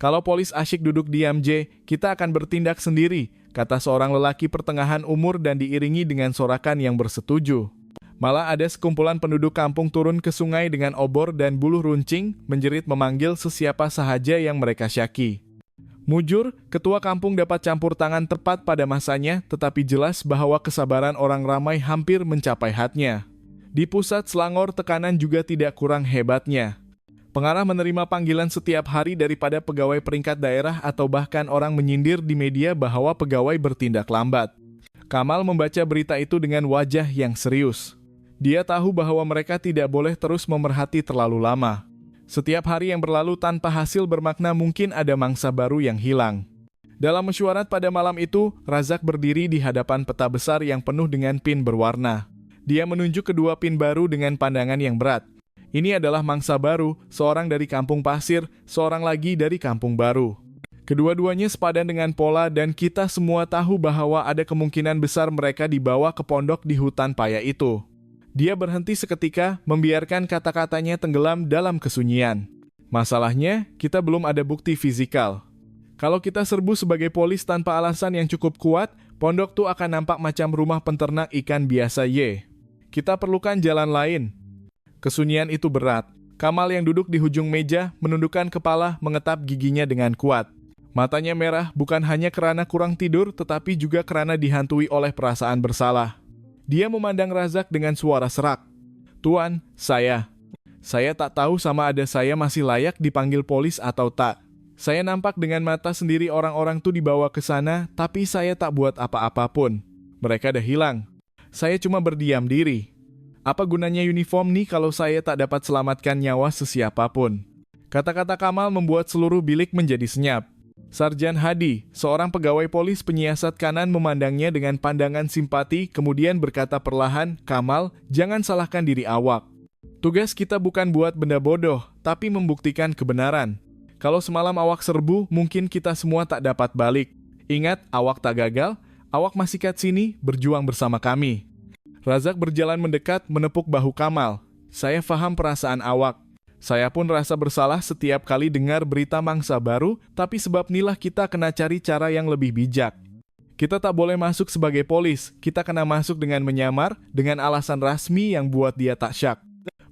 "Kalau polis asyik duduk diam, kita akan bertindak sendiri," kata seorang lelaki pertengahan umur dan diiringi dengan sorakan yang bersetuju. Malah ada sekumpulan penduduk kampung turun ke sungai dengan obor dan buluh runcing, menjerit memanggil sesiapa sahaja yang mereka syaki. Mujur, ketua kampung dapat campur tangan tepat pada masanya, tetapi jelas bahwa kesabaran orang ramai hampir mencapai hadnya. Di pusat Selangor, tekanan juga tidak kurang hebatnya. Pengarah menerima panggilan setiap hari daripada pegawai peringkat daerah, atau bahkan orang menyindir di media bahwa pegawai bertindak lambat. Kamal membaca berita itu dengan wajah yang serius. Dia tahu bahwa mereka tidak boleh terus memerhati terlalu lama. Setiap hari yang berlalu tanpa hasil bermakna mungkin ada mangsa baru yang hilang. Dalam mesyuarat pada malam itu, Razak berdiri di hadapan peta besar yang penuh dengan pin berwarna. Dia menunjuk kedua pin baru dengan pandangan yang berat. Ini adalah mangsa baru, seorang dari kampung pasir, seorang lagi dari kampung baru. Kedua-duanya sepadan dengan pola, dan kita semua tahu bahwa ada kemungkinan besar mereka dibawa ke pondok di hutan paya itu. Dia berhenti seketika, membiarkan kata-katanya tenggelam dalam kesunyian. "Masalahnya, kita belum ada bukti fisikal. Kalau kita serbu sebagai polis tanpa alasan yang cukup kuat, pondok tuh akan nampak macam rumah penternak ikan biasa. Kita perlukan jalan lain." Kesunyian itu berat. Kamal yang duduk di ujung meja, menundukkan kepala, mengetap giginya dengan kuat. Matanya merah bukan hanya karena kurang tidur, tetapi juga karena dihantui oleh perasaan bersalah. Dia memandang Razak dengan suara serak. Tuan, saya tak tahu sama ada saya masih layak dipanggil polis atau tak. Saya nampak dengan mata sendiri orang-orang tuh dibawa ke sana, tapi saya tak buat apa-apa pun. Mereka dah hilang. Saya cuma berdiam diri. Apa gunanya uniform nih kalau saya tak dapat selamatkan nyawa sesiapapun? Kata-kata Kamal membuat seluruh bilik menjadi senyap. Sarjan Hadi, seorang pegawai polis penyiasat kanan memandangnya dengan pandangan simpati, kemudian berkata perlahan, "Kamal, jangan salahkan diri awak. Tugas kita bukan buat benda bodoh, tapi membuktikan kebenaran. Kalau semalam awak serbu, mungkin kita semua tak dapat balik. Ingat, awak tak gagal, awak masih kat sini, berjuang bersama kami." Razak berjalan mendekat, menepuk bahu Kamal. "Saya faham perasaan awak. Saya pun rasa bersalah setiap kali dengar berita mangsa baru, tapi sebab inilah kita kena cari cara yang lebih bijak. Kita tak boleh masuk sebagai polis, kita kena masuk dengan menyamar, dengan alasan rasmi yang buat dia tak syak."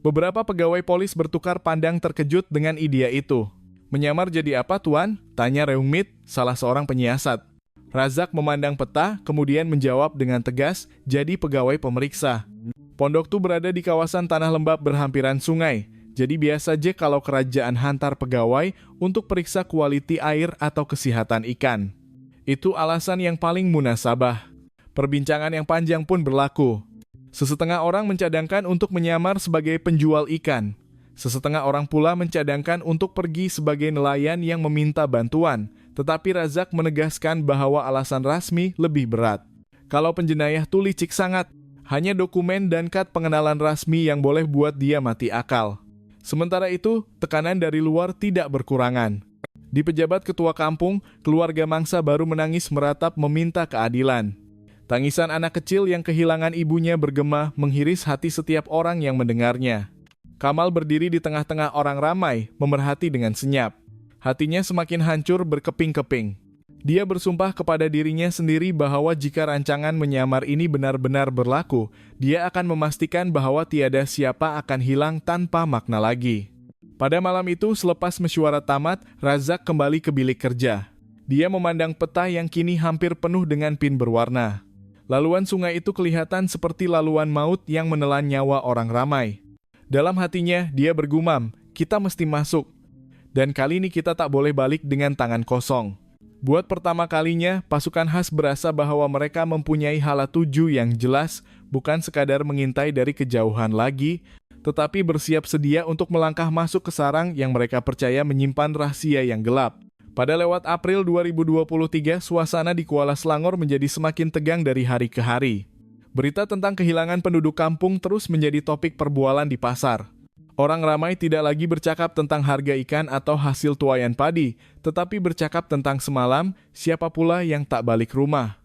Beberapa pegawai polis bertukar pandang terkejut dengan ide itu. "Menyamar jadi apa, Tuan?" tanya Reungmit, salah seorang penyiasat. Razak memandang peta, kemudian menjawab dengan tegas, "Jadi pegawai pemeriksa. Pondok Tu berada di kawasan tanah lembab berhampiran sungai. Jadi biasa aja kalau kerajaan hantar pegawai untuk periksa kualiti air atau kesehatan ikan. Itu alasan yang paling munasabah." Perbincangan yang panjang pun berlaku. Sesetengah orang mencadangkan untuk menyamar sebagai penjual ikan. Sesetengah orang pula mencadangkan untuk pergi sebagai nelayan yang meminta bantuan. Tetapi Razak menegaskan bahwa alasan rasmi lebih berat. Kalau penjenayah tu licik sangat, hanya dokumen dan kad pengenalan rasmi yang boleh buat dia mati akal. Sementara itu, tekanan dari luar tidak berkurangan. Di pejabat ketua kampung, keluarga mangsa baru menangis meratap meminta keadilan. Tangisan anak kecil yang kehilangan ibunya bergema menghiris hati setiap orang yang mendengarnya. Kamal berdiri di tengah-tengah orang ramai, memerhati dengan senyap. Hatinya semakin hancur berkeping-keping. Dia bersumpah kepada dirinya sendiri bahwa jika rancangan menyamar ini benar-benar berlaku, dia akan memastikan bahwa tiada siapa akan hilang tanpa makna lagi. Pada malam itu, selepas mesyuarat tamat, Razak kembali ke bilik kerja. Dia memandang peta yang kini hampir penuh dengan pin berwarna. Laluan sungai itu kelihatan seperti laluan maut yang menelan nyawa orang ramai. Dalam hatinya, dia bergumam, "Kita mesti masuk. Dan kali ini kita tak boleh balik dengan tangan kosong." Buat pertama kalinya, pasukan khas berasa bahwa mereka mempunyai hala tuju yang jelas, bukan sekadar mengintai dari kejauhan lagi, tetapi bersiap sedia untuk melangkah masuk ke sarang yang mereka percaya menyimpan rahasia yang gelap. Pada lewat April 2023, suasana di Kuala Selangor menjadi semakin tegang dari hari ke hari. Berita tentang kehilangan penduduk kampung terus menjadi topik perbualan di pasar. Orang ramai tidak lagi bercakap tentang harga ikan atau hasil tuaian padi, tetapi bercakap tentang semalam, siapa pula yang tak balik rumah.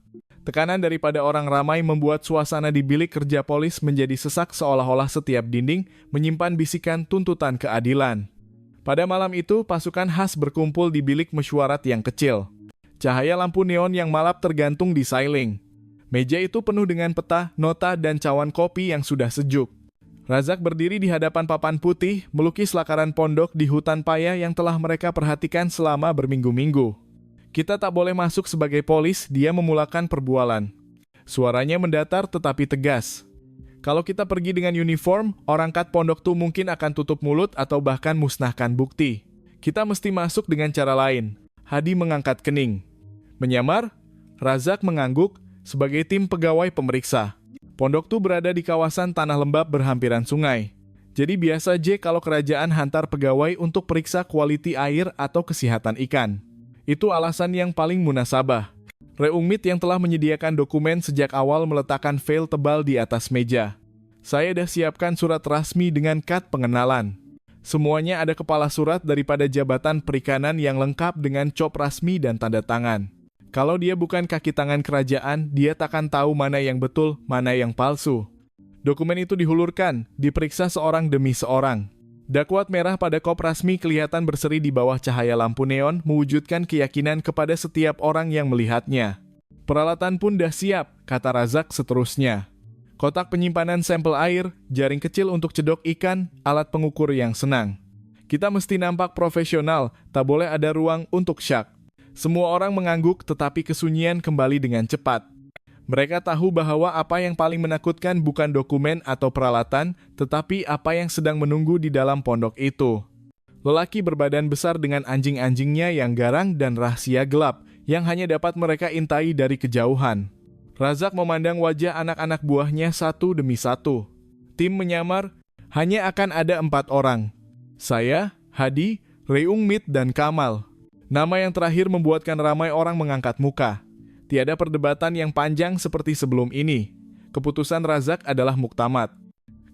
Tekanan daripada orang ramai membuat suasana di bilik kerja polis menjadi sesak seolah-olah setiap dinding menyimpan bisikan tuntutan keadilan. Pada malam itu, pasukan khas berkumpul di bilik mesyuarat yang kecil. Cahaya lampu neon yang malap tergantung di sailing. Meja itu penuh dengan peta, nota, dan cawan kopi yang sudah sejuk. Razak berdiri di hadapan papan putih, melukis lakaran pondok di hutan paya yang telah mereka perhatikan selama berminggu-minggu. "Kita tak boleh masuk sebagai polis," dia memulakan perbualan. Suaranya mendatar tetapi tegas. "Kalau kita pergi dengan uniform, orang kat pondok tu mungkin akan tutup mulut atau bahkan musnahkan bukti. Kita mesti masuk dengan cara lain." Hadi mengangkat kening. "Menyamar?" Razak mengangguk, "sebagai tim pegawai pemeriksa. Pondok Tu berada di kawasan tanah lembab berhampiran sungai. Jadi biasa aja kalau kerajaan hantar pegawai untuk periksa kualiti air atau kesehatan ikan. Itu alasan yang paling munasabah." Reungmit yang telah menyediakan dokumen sejak awal meletakkan file tebal di atas meja. "Saya dah siapkan surat rasmi dengan kad pengenalan. Semuanya ada kepala surat daripada Jabatan Perikanan yang lengkap dengan cop rasmi dan tanda tangan. Kalau dia bukan kaki tangan kerajaan, dia takkan tahu mana yang betul, mana yang palsu." Dokumen itu dihulurkan, diperiksa seorang demi seorang. Dakwat merah pada kop rasmi kelihatan berseri di bawah cahaya lampu neon, mewujudkan keyakinan kepada setiap orang yang melihatnya. "Peralatan pun dah siap," kata Razak seterusnya. "Kotak penyimpanan sampel air, jaring kecil untuk cedok ikan, alat pengukur yang senang. Kita mesti nampak profesional, tak boleh ada ruang untuk syak." Semua orang mengangguk, tetapi kesunyian kembali dengan cepat. Mereka tahu bahwa apa yang paling menakutkan bukan dokumen atau peralatan, tetapi apa yang sedang menunggu di dalam pondok itu. Lelaki berbadan besar dengan anjing-anjingnya yang garang dan rahasia gelap, yang hanya dapat mereka intai dari kejauhan. Razak memandang wajah anak-anak buahnya satu demi satu. Tim menyamar, hanya akan ada 4 orang. Saya, Hadi, Reungmit, dan Kamal. Nama yang terakhir membuatkan ramai orang mengangkat muka. Tiada perdebatan yang panjang seperti sebelum ini. Keputusan Razak adalah muktamad.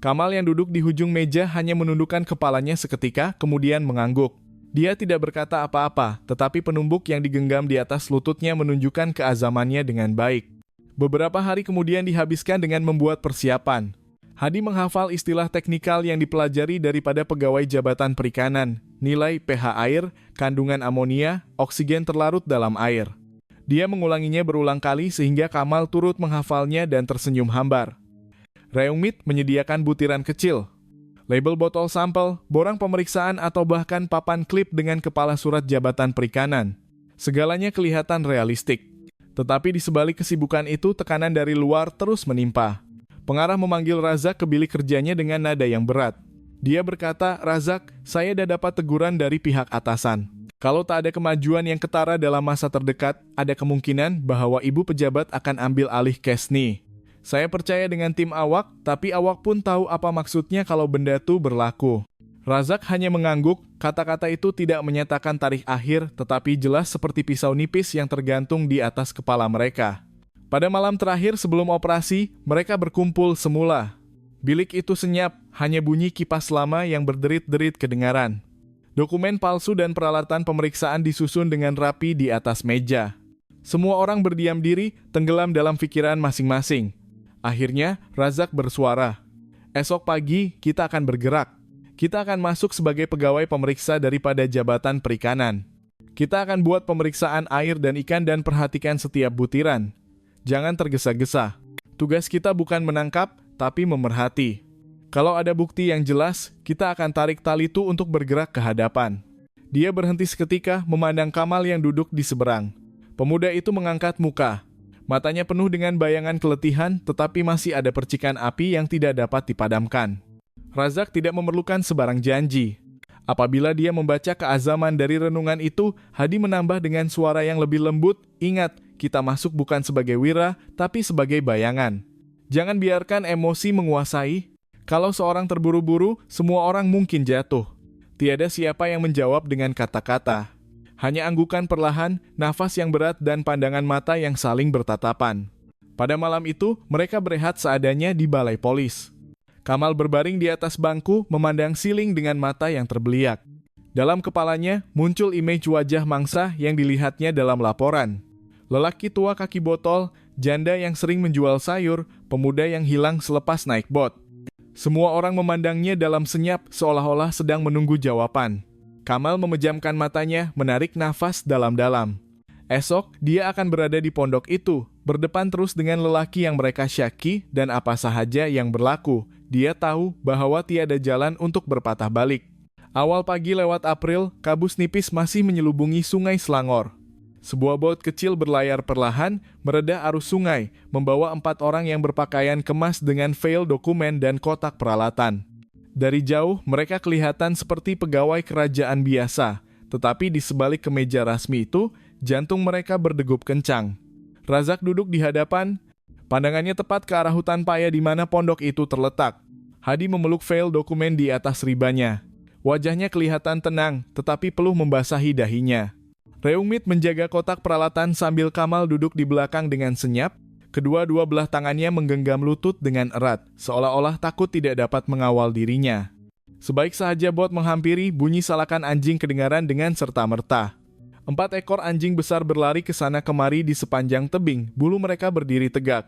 Kamal yang duduk di ujung meja hanya menundukkan kepalanya seketika, kemudian mengangguk. Dia tidak berkata apa-apa, tetapi penumbuk yang digenggam di atas lututnya menunjukkan keazamannya dengan baik. Beberapa hari kemudian dihabiskan dengan membuat persiapan. Hadi menghafal istilah teknikal yang dipelajari daripada pegawai Jabatan Perikanan, nilai pH air, kandungan amonia, oksigen terlarut dalam air. Dia mengulanginya berulang kali sehingga Kamal turut menghafalnya dan tersenyum hambar. Reungmit menyediakan butiran kecil, label botol sampel, borang pemeriksaan atau bahkan papan klip dengan kepala surat Jabatan Perikanan. Segalanya kelihatan realistik. Tetapi di sebalik kesibukan itu tekanan dari luar terus menimpa. Pengarah memanggil Razak ke bilik kerjanya dengan nada yang berat. Dia berkata, "Razak, saya dah dapat teguran dari pihak atasan. Kalau tak ada kemajuan yang ketara dalam masa terdekat, ada kemungkinan bahwa ibu pejabat akan ambil alih Kesni. Saya percaya dengan tim awak, tapi awak pun tahu apa maksudnya kalau benda itu berlaku." Razak hanya mengangguk, kata-kata itu tidak menyatakan tarikh akhir, tetapi jelas seperti pisau nipis yang tergantung di atas kepala mereka. Pada malam terakhir sebelum operasi, mereka berkumpul semula. Bilik itu senyap, hanya bunyi kipas lama yang berderit-derit kedengaran. Dokumen palsu dan peralatan pemeriksaan disusun dengan rapi di atas meja. Semua orang berdiam diri, tenggelam dalam pikiran masing-masing. Akhirnya, Razak bersuara. "Esok pagi, kita akan bergerak. Kita akan masuk sebagai pegawai pemeriksa daripada Jabatan Perikanan. Kita akan buat pemeriksaan air dan ikan dan perhatikan setiap butiran. Jangan tergesa-gesa. Tugas kita bukan menangkap, tapi memerhati. Kalau ada bukti yang jelas, kita akan tarik tali itu untuk bergerak ke hadapan." Dia berhenti seketika memandang Kamal yang duduk di seberang. Pemuda itu mengangkat muka. Matanya penuh dengan bayangan keletihan, tetapi masih ada percikan api yang tidak dapat dipadamkan. Razak tidak memerlukan sebarang janji. Apabila dia membaca keazaman dari renungan itu, Hadi menambah dengan suara yang lebih lembut, "Ingat, kita masuk bukan sebagai wira, tapi sebagai bayangan. Jangan biarkan emosi menguasai. Kalau seorang terburu-buru, semua orang mungkin jatuh." Tiada siapa yang menjawab dengan kata-kata. Hanya anggukan perlahan, nafas yang berat dan pandangan mata yang saling bertatapan. Pada malam itu, mereka berehat seadanya di balai polis. Kamal berbaring di atas bangku, memandang siling dengan mata yang terbeliak. Dalam kepalanya, muncul image wajah mangsa yang dilihatnya dalam laporan. Lelaki tua kaki botol, janda yang sering menjual sayur, pemuda yang hilang selepas naik bot. Semua orang memandangnya dalam senyap seolah-olah sedang menunggu jawaban. Kamal memejamkan matanya, menarik nafas dalam-dalam. Esok, dia akan berada di pondok itu, berdepan terus dengan lelaki yang mereka syaki dan apa sahaja yang berlaku. Dia tahu bahwa tiada jalan untuk berpatah balik. Awal pagi lewat April, kabus nipis masih menyelubungi sungai Selangor. Sebuah bot kecil berlayar perlahan, mereda arus sungai, membawa 4 orang yang berpakaian kemas dengan file dokumen dan kotak peralatan. Dari jauh, mereka kelihatan seperti pegawai kerajaan biasa, tetapi di sebalik kemeja rasmi itu, jantung mereka berdegup kencang. Razak duduk di hadapan, pandangannya tepat ke arah hutan paya di mana pondok itu terletak. Hadi memeluk file dokumen di atas ribanya. Wajahnya kelihatan tenang, tetapi peluh membasahi dahinya. Reungmit menjaga kotak peralatan sambil Kamal duduk di belakang dengan senyap. Kedua-dua belah tangannya menggenggam lutut dengan erat, seolah-olah takut tidak dapat mengawal dirinya. Sebaik sahaja bot menghampiri, bunyi salakan anjing kedengaran dengan serta-merta. 4 ekor anjing besar berlari ke sana kemari di sepanjang tebing, bulu mereka berdiri tegak.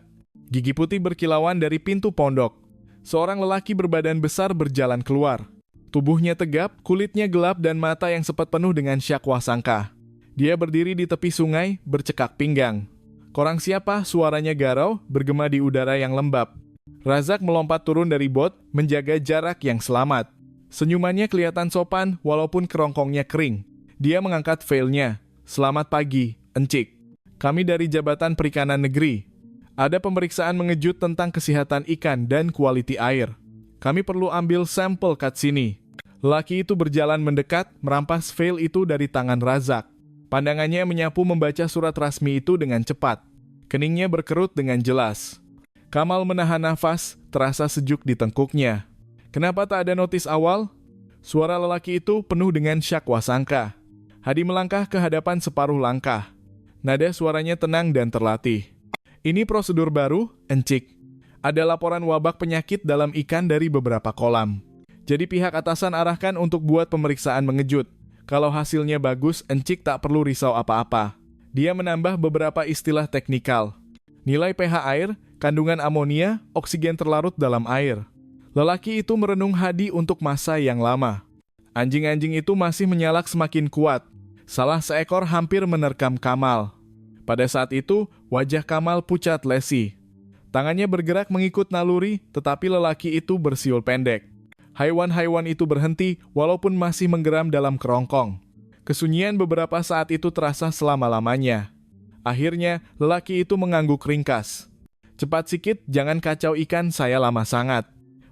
Gigi putih berkilauan dari pintu pondok. Seorang lelaki berbadan besar berjalan keluar. Tubuhnya tegap, kulitnya gelap dan mata yang sepet penuh dengan syakwa sangka. Dia berdiri di tepi sungai, bercekak pinggang. "Korang siapa?" Suaranya garau, bergema di udara yang lembab. Razak melompat turun dari bot, menjaga jarak yang selamat. Senyumannya kelihatan sopan, walaupun kerongkongnya kering. Dia mengangkat filenya. "Selamat pagi, Encik. Kami dari Jabatan Perikanan Negeri. Ada pemeriksaan mengejut tentang kesehatan ikan dan kualiti air. Kami perlu ambil sampel kat sini. Lelaki itu berjalan mendekat, merampas file itu dari tangan Razak. Pandangannya menyapu membaca surat rasmi itu dengan cepat. Keningnya berkerut dengan jelas. Kamal menahan nafas, terasa sejuk di tengkuknya. Kenapa tak ada notis awal? Suara lelaki itu penuh dengan syak wasangka. Hadi melangkah ke hadapan separuh langkah. Nada suaranya tenang dan terlatih. Ini prosedur baru, Encik. Ada laporan wabak penyakit dalam ikan dari beberapa kolam. Jadi pihak atasan arahkan untuk buat pemeriksaan mengejut. Kalau hasilnya bagus, Encik tak perlu risau apa-apa. Dia menambah beberapa istilah teknikal. Nilai pH air, kandungan amonia, oksigen terlarut dalam air. Lelaki itu merenung Hadi untuk masa yang lama. Anjing-anjing itu masih menyalak semakin kuat. Salah seekor hampir menerkam Kamal. Pada saat itu, wajah Kamal pucat lesi. Tangannya bergerak mengikut naluri, tetapi lelaki itu bersiul pendek. Haiwan-haiwan itu berhenti, walaupun masih menggeram dalam kerongkong. Kesunyian beberapa saat itu terasa selama-lamanya. Akhirnya, lelaki itu mengangguk ringkas. Cepat sikit, jangan kacau ikan, saya lama sangat.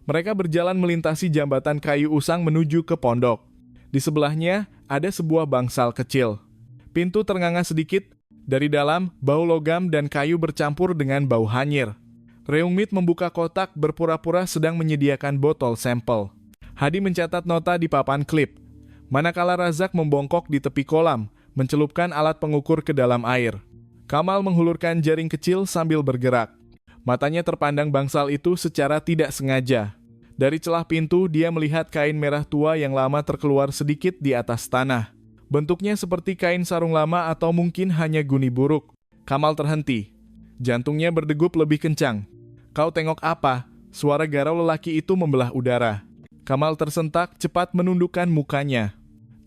Mereka berjalan melintasi jambatan kayu usang menuju ke pondok. Di sebelahnya, ada sebuah bangsal kecil. Pintu ternganga sedikit. Dari dalam, bau logam dan kayu bercampur dengan bau hanyir. Reungmit membuka kotak berpura-pura sedang menyediakan botol sampel. Hadi mencatat nota di papan klip. Manakala Razak membongkok di tepi kolam, mencelupkan alat pengukur ke dalam air. Kamal menghulurkan jaring kecil sambil bergerak. Matanya terpandang bangsal itu secara tidak sengaja. Dari celah pintu, dia melihat kain merah tua yang lama terkeluar sedikit di atas tanah. Bentuknya seperti kain sarung lama atau mungkin hanya guni buruk. Kamal terhenti. Jantungnya berdegup lebih kencang. Kau tengok apa? Suara garau lelaki itu membelah udara. Kamal tersentak, cepat menundukkan mukanya.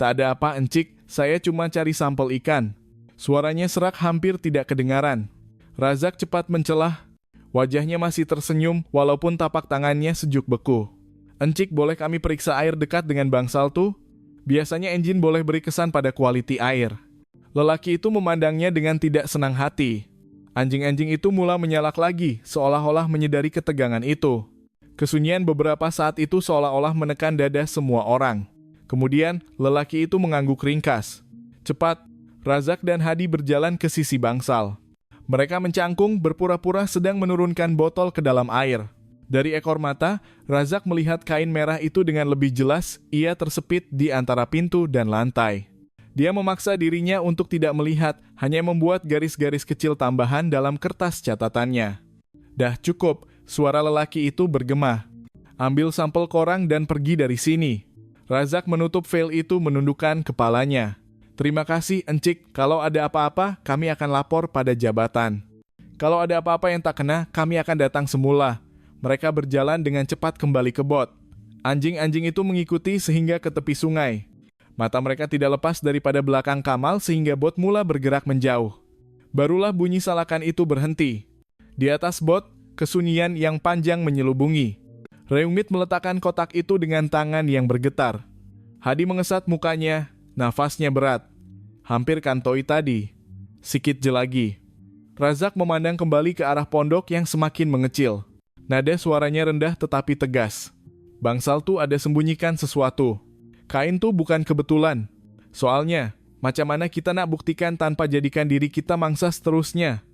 Tak ada apa, Encik, saya cuma cari sampel ikan. Suaranya serak hampir tidak kedengaran. Razak cepat mencelah. Wajahnya masih tersenyum walaupun tapak tangannya sejuk beku. Encik, boleh kami periksa air dekat dengan bangsal tuh? Biasanya engine boleh beri kesan pada kualiti air. Lelaki itu memandangnya dengan tidak senang hati. Anjing-anjing itu mula menyalak lagi, seolah-olah menyadari ketegangan itu. Kesunyian beberapa saat itu seolah-olah menekan dada semua orang. Kemudian, lelaki itu mengangguk ringkas. Cepat, Razak dan Hadi berjalan ke sisi bangsal. Mereka mencangkung, berpura-pura sedang menurunkan botol ke dalam air. Dari ekor mata, Razak melihat kain merah itu dengan lebih jelas, ia tersepit di antara pintu dan lantai. Dia memaksa dirinya untuk tidak melihat, hanya membuat garis-garis kecil tambahan dalam kertas catatannya. Dah cukup, suara lelaki itu bergema. Ambil sampel korang dan pergi dari sini. Razak menutup file itu menundukkan kepalanya. Terima kasih, Encik, kalau ada apa-apa, kami akan lapor pada jabatan. Kalau ada apa-apa yang tak kena, kami akan datang semula. Mereka berjalan dengan cepat kembali ke bot. Anjing-anjing itu mengikuti sehingga ke tepi sungai. Mata mereka tidak lepas daripada belakang Kamal sehingga bot mula bergerak menjauh. Barulah bunyi salakan itu berhenti. Di atas bot, kesunyian yang panjang menyelubungi. Reungmit meletakkan kotak itu dengan tangan yang bergetar. Hadi mengesat mukanya, nafasnya berat. Hampir kantoi tadi. Sikit jelagi. Razak memandang kembali ke arah pondok yang semakin mengecil. Nada suaranya rendah tetapi tegas. Bangsal tuh ada sembunyikan sesuatu. Kain tuh bukan kebetulan. Soalnya, macam mana kita nak buktikan tanpa jadikan diri kita mangsa seterusnya?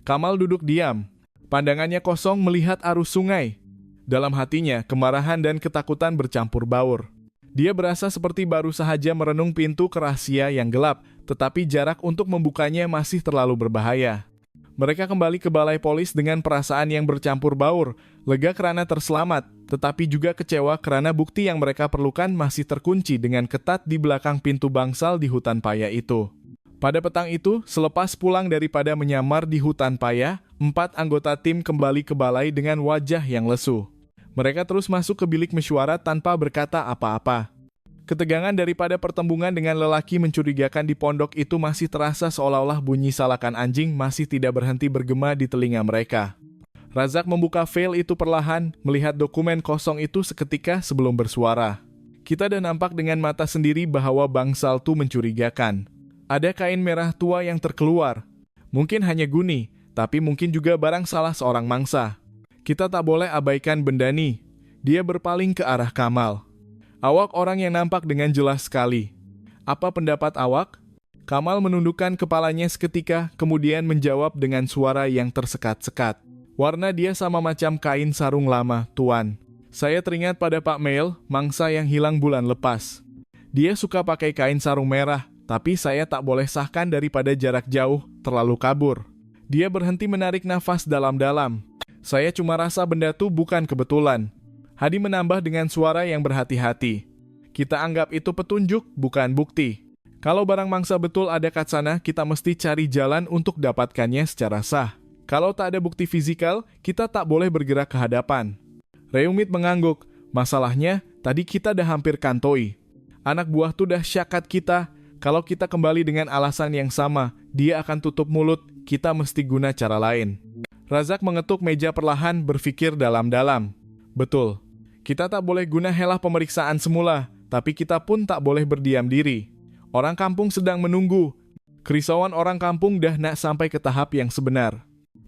Kamal duduk diam. Pandangannya kosong melihat arus sungai. Dalam hatinya, kemarahan dan ketakutan bercampur baur. Dia berasa seperti baru sahaja merenung pintu ke rahasia yang gelap, tetapi jarak untuk membukanya masih terlalu berbahaya. Mereka kembali ke balai polis dengan perasaan yang bercampur baur, lega karena terselamat, tetapi juga kecewa karena bukti yang mereka perlukan masih terkunci dengan ketat di belakang pintu bangsal di hutan paya itu. Pada petang itu, selepas pulang daripada menyamar di hutan paya, 4 anggota tim kembali ke balai dengan wajah yang lesu. Mereka terus masuk ke bilik mesyuarat tanpa berkata apa-apa. Ketegangan daripada pertembungan dengan lelaki mencurigakan di pondok itu masih terasa seolah-olah bunyi salakan anjing masih tidak berhenti bergema di telinga mereka. Razak membuka file itu perlahan, melihat dokumen kosong itu seketika sebelum bersuara. Kita dah nampak dengan mata sendiri bahwa bangsal itu mencurigakan. Ada kain merah tua yang terkeluar. Mungkin hanya guni, tapi mungkin juga barang salah seorang mangsa. Kita tak boleh abaikan benda nih. Dia berpaling ke arah Kamal. Awak orang yang nampak dengan jelas sekali. Apa pendapat awak? Kamal menundukkan kepalanya seketika, kemudian menjawab dengan suara yang tersekat-sekat. Warna dia sama macam kain sarung lama, Tuan. Saya teringat pada Pak Mail, mangsa yang hilang bulan lepas. Dia suka pakai kain sarung merah, tapi saya tak boleh sahkan daripada jarak jauh, terlalu kabur. Dia berhenti menarik nafas dalam-dalam. Saya cuma rasa benda itu bukan kebetulan. Hadi menambah dengan suara yang berhati-hati. Kita anggap itu petunjuk, bukan bukti. Kalau barang mangsa betul ada kat sana, kita mesti cari jalan untuk dapatkannya secara sah. Kalau tak ada bukti fisikal, kita tak boleh bergerak ke hadapan. Reumit mengangguk. Masalahnya, tadi kita dah hampir kantoi. Anak buah tuh dah syakat kita. Kalau kita kembali dengan alasan yang sama, dia akan tutup mulut, kita mesti guna cara lain. Razak mengetuk meja perlahan, berpikir dalam-dalam. Betul, kita tak boleh guna helah pemeriksaan semula, tapi kita pun tak boleh berdiam diri. Orang kampung sedang menunggu. Kerisauan orang kampung dah nak sampai ke tahap yang sebenar.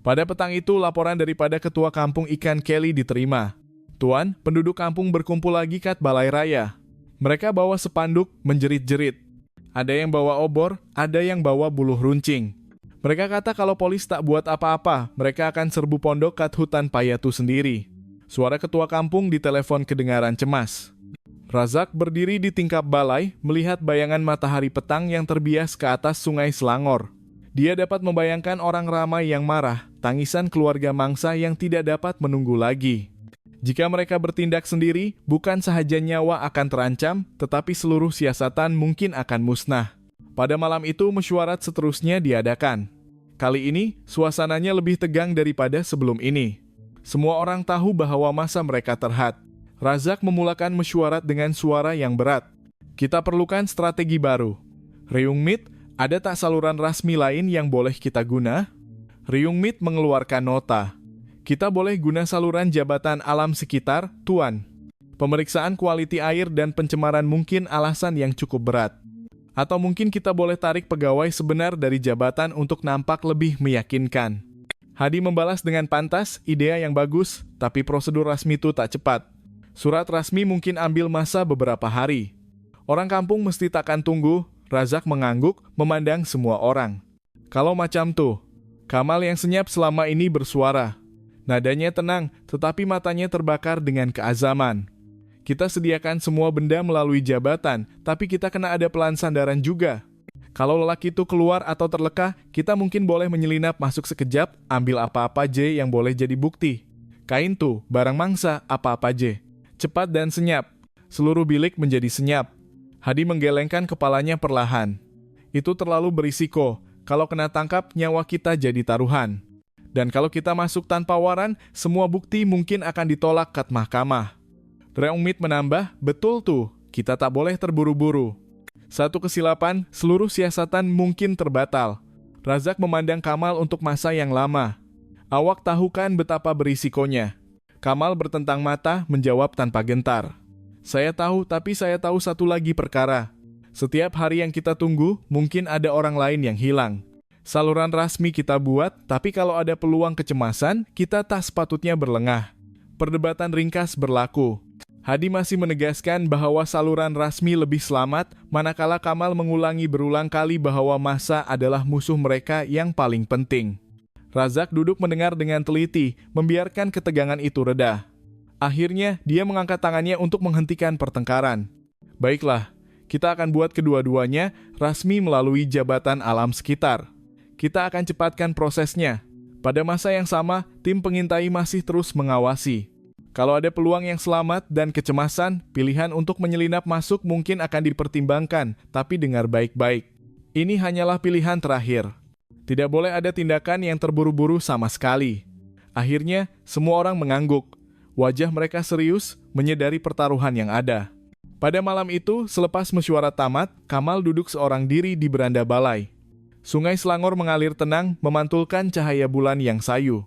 Pada petang itu, laporan daripada ketua kampung ikan Kelly diterima. Tuan, penduduk kampung berkumpul lagi kat balai raya. Mereka bawa spanduk menjerit-jerit. Ada yang bawa obor, ada yang bawa buluh runcing. Mereka kata kalau polis tak buat apa-apa, mereka akan serbu pondok kat hutan payatu sendiri. Suara ketua kampung ditelepon kedengaran cemas. Razak berdiri di tingkap balai, melihat bayangan matahari petang yang terbias ke atas sungai Selangor. Dia dapat membayangkan orang ramai yang marah, tangisan keluarga mangsa yang tidak dapat menunggu lagi. Jika mereka bertindak sendiri, bukan sahaja nyawa akan terancam, tetapi seluruh siasatan mungkin akan musnah. Pada malam itu, mesyuarat seterusnya diadakan. Kali ini, suasananya lebih tegang daripada sebelum ini. Semua orang tahu bahwa masa mereka terhad. Razak memulakan mesyuarat dengan suara yang berat. Kita perlukan strategi baru. Reungmit, ada tak saluran rasmi lain yang boleh kita guna? Reungmit mengeluarkan nota. Kita boleh guna saluran jabatan alam sekitar, Tuan. Pemeriksaan kualiti air dan pencemaran mungkin alasan yang cukup berat. Atau mungkin kita boleh tarik pegawai sebenar dari jabatan untuk nampak lebih meyakinkan. Hadi membalas dengan pantas, ide yang bagus, tapi prosedur rasmi itu tak cepat. Surat rasmi mungkin ambil masa beberapa hari. Orang kampung mesti takkan tunggu. Razak mengangguk, memandang semua orang. Kalau macam tuh, Kamal yang senyap selama ini bersuara. Nadanya tenang, tetapi matanya terbakar dengan keazaman. Kita sediakan semua benda melalui jabatan, tapi kita kena ada pelan sandaran juga. Kalau lelaki itu keluar atau terleka, kita mungkin boleh menyelinap masuk sekejap, ambil apa-apa aja yang boleh jadi bukti. Kain tuh, barang mangsa, apa-apa aja. Cepat dan senyap. Seluruh bilik menjadi senyap. Hadi menggelengkan kepalanya perlahan. Itu terlalu berisiko. Kalau kena tangkap, nyawa kita jadi taruhan. Dan kalau kita masuk tanpa waran, semua bukti mungkin akan ditolak kat mahkamah. Reungmit menambah, betul tuh, kita tak boleh terburu-buru. Satu kesilapan, seluruh siasatan mungkin terbatal. Razak memandang Kamal untuk masa yang lama. Awak tahu kan betapa berisikonya. Kamal bertentang mata, menjawab tanpa gentar. Saya tahu, tapi saya tahu satu lagi perkara. Setiap hari yang kita tunggu, mungkin ada orang lain yang hilang. Saluran rasmi kita buat, tapi kalau ada peluang kecemasan, kita tak sepatutnya berlengah. Perdebatan ringkas berlaku. Hadi masih menegaskan bahwa saluran rasmi lebih selamat, manakala Kamal mengulangi berulang kali bahwa massa adalah musuh mereka yang paling penting. Razak duduk mendengar dengan teliti, membiarkan ketegangan itu reda. Akhirnya, dia mengangkat tangannya untuk menghentikan pertengkaran. Baiklah, kita akan buat kedua-duanya rasmi melalui jabatan alam sekitar. Kita akan cepatkan prosesnya. Pada masa yang sama, tim pengintai masih terus mengawasi. Kalau ada peluang yang selamat dan kecemasan, pilihan untuk menyelinap masuk mungkin akan dipertimbangkan, tapi dengar baik-baik. Ini hanyalah pilihan terakhir. Tidak boleh ada tindakan yang terburu-buru sama sekali. Akhirnya, semua orang mengangguk. Wajah mereka serius, menyadari pertaruhan yang ada. Pada malam itu, selepas mesyuarat tamat, Kamal duduk seorang diri di beranda balai. Sungai Selangor mengalir tenang, memantulkan cahaya bulan yang sayu.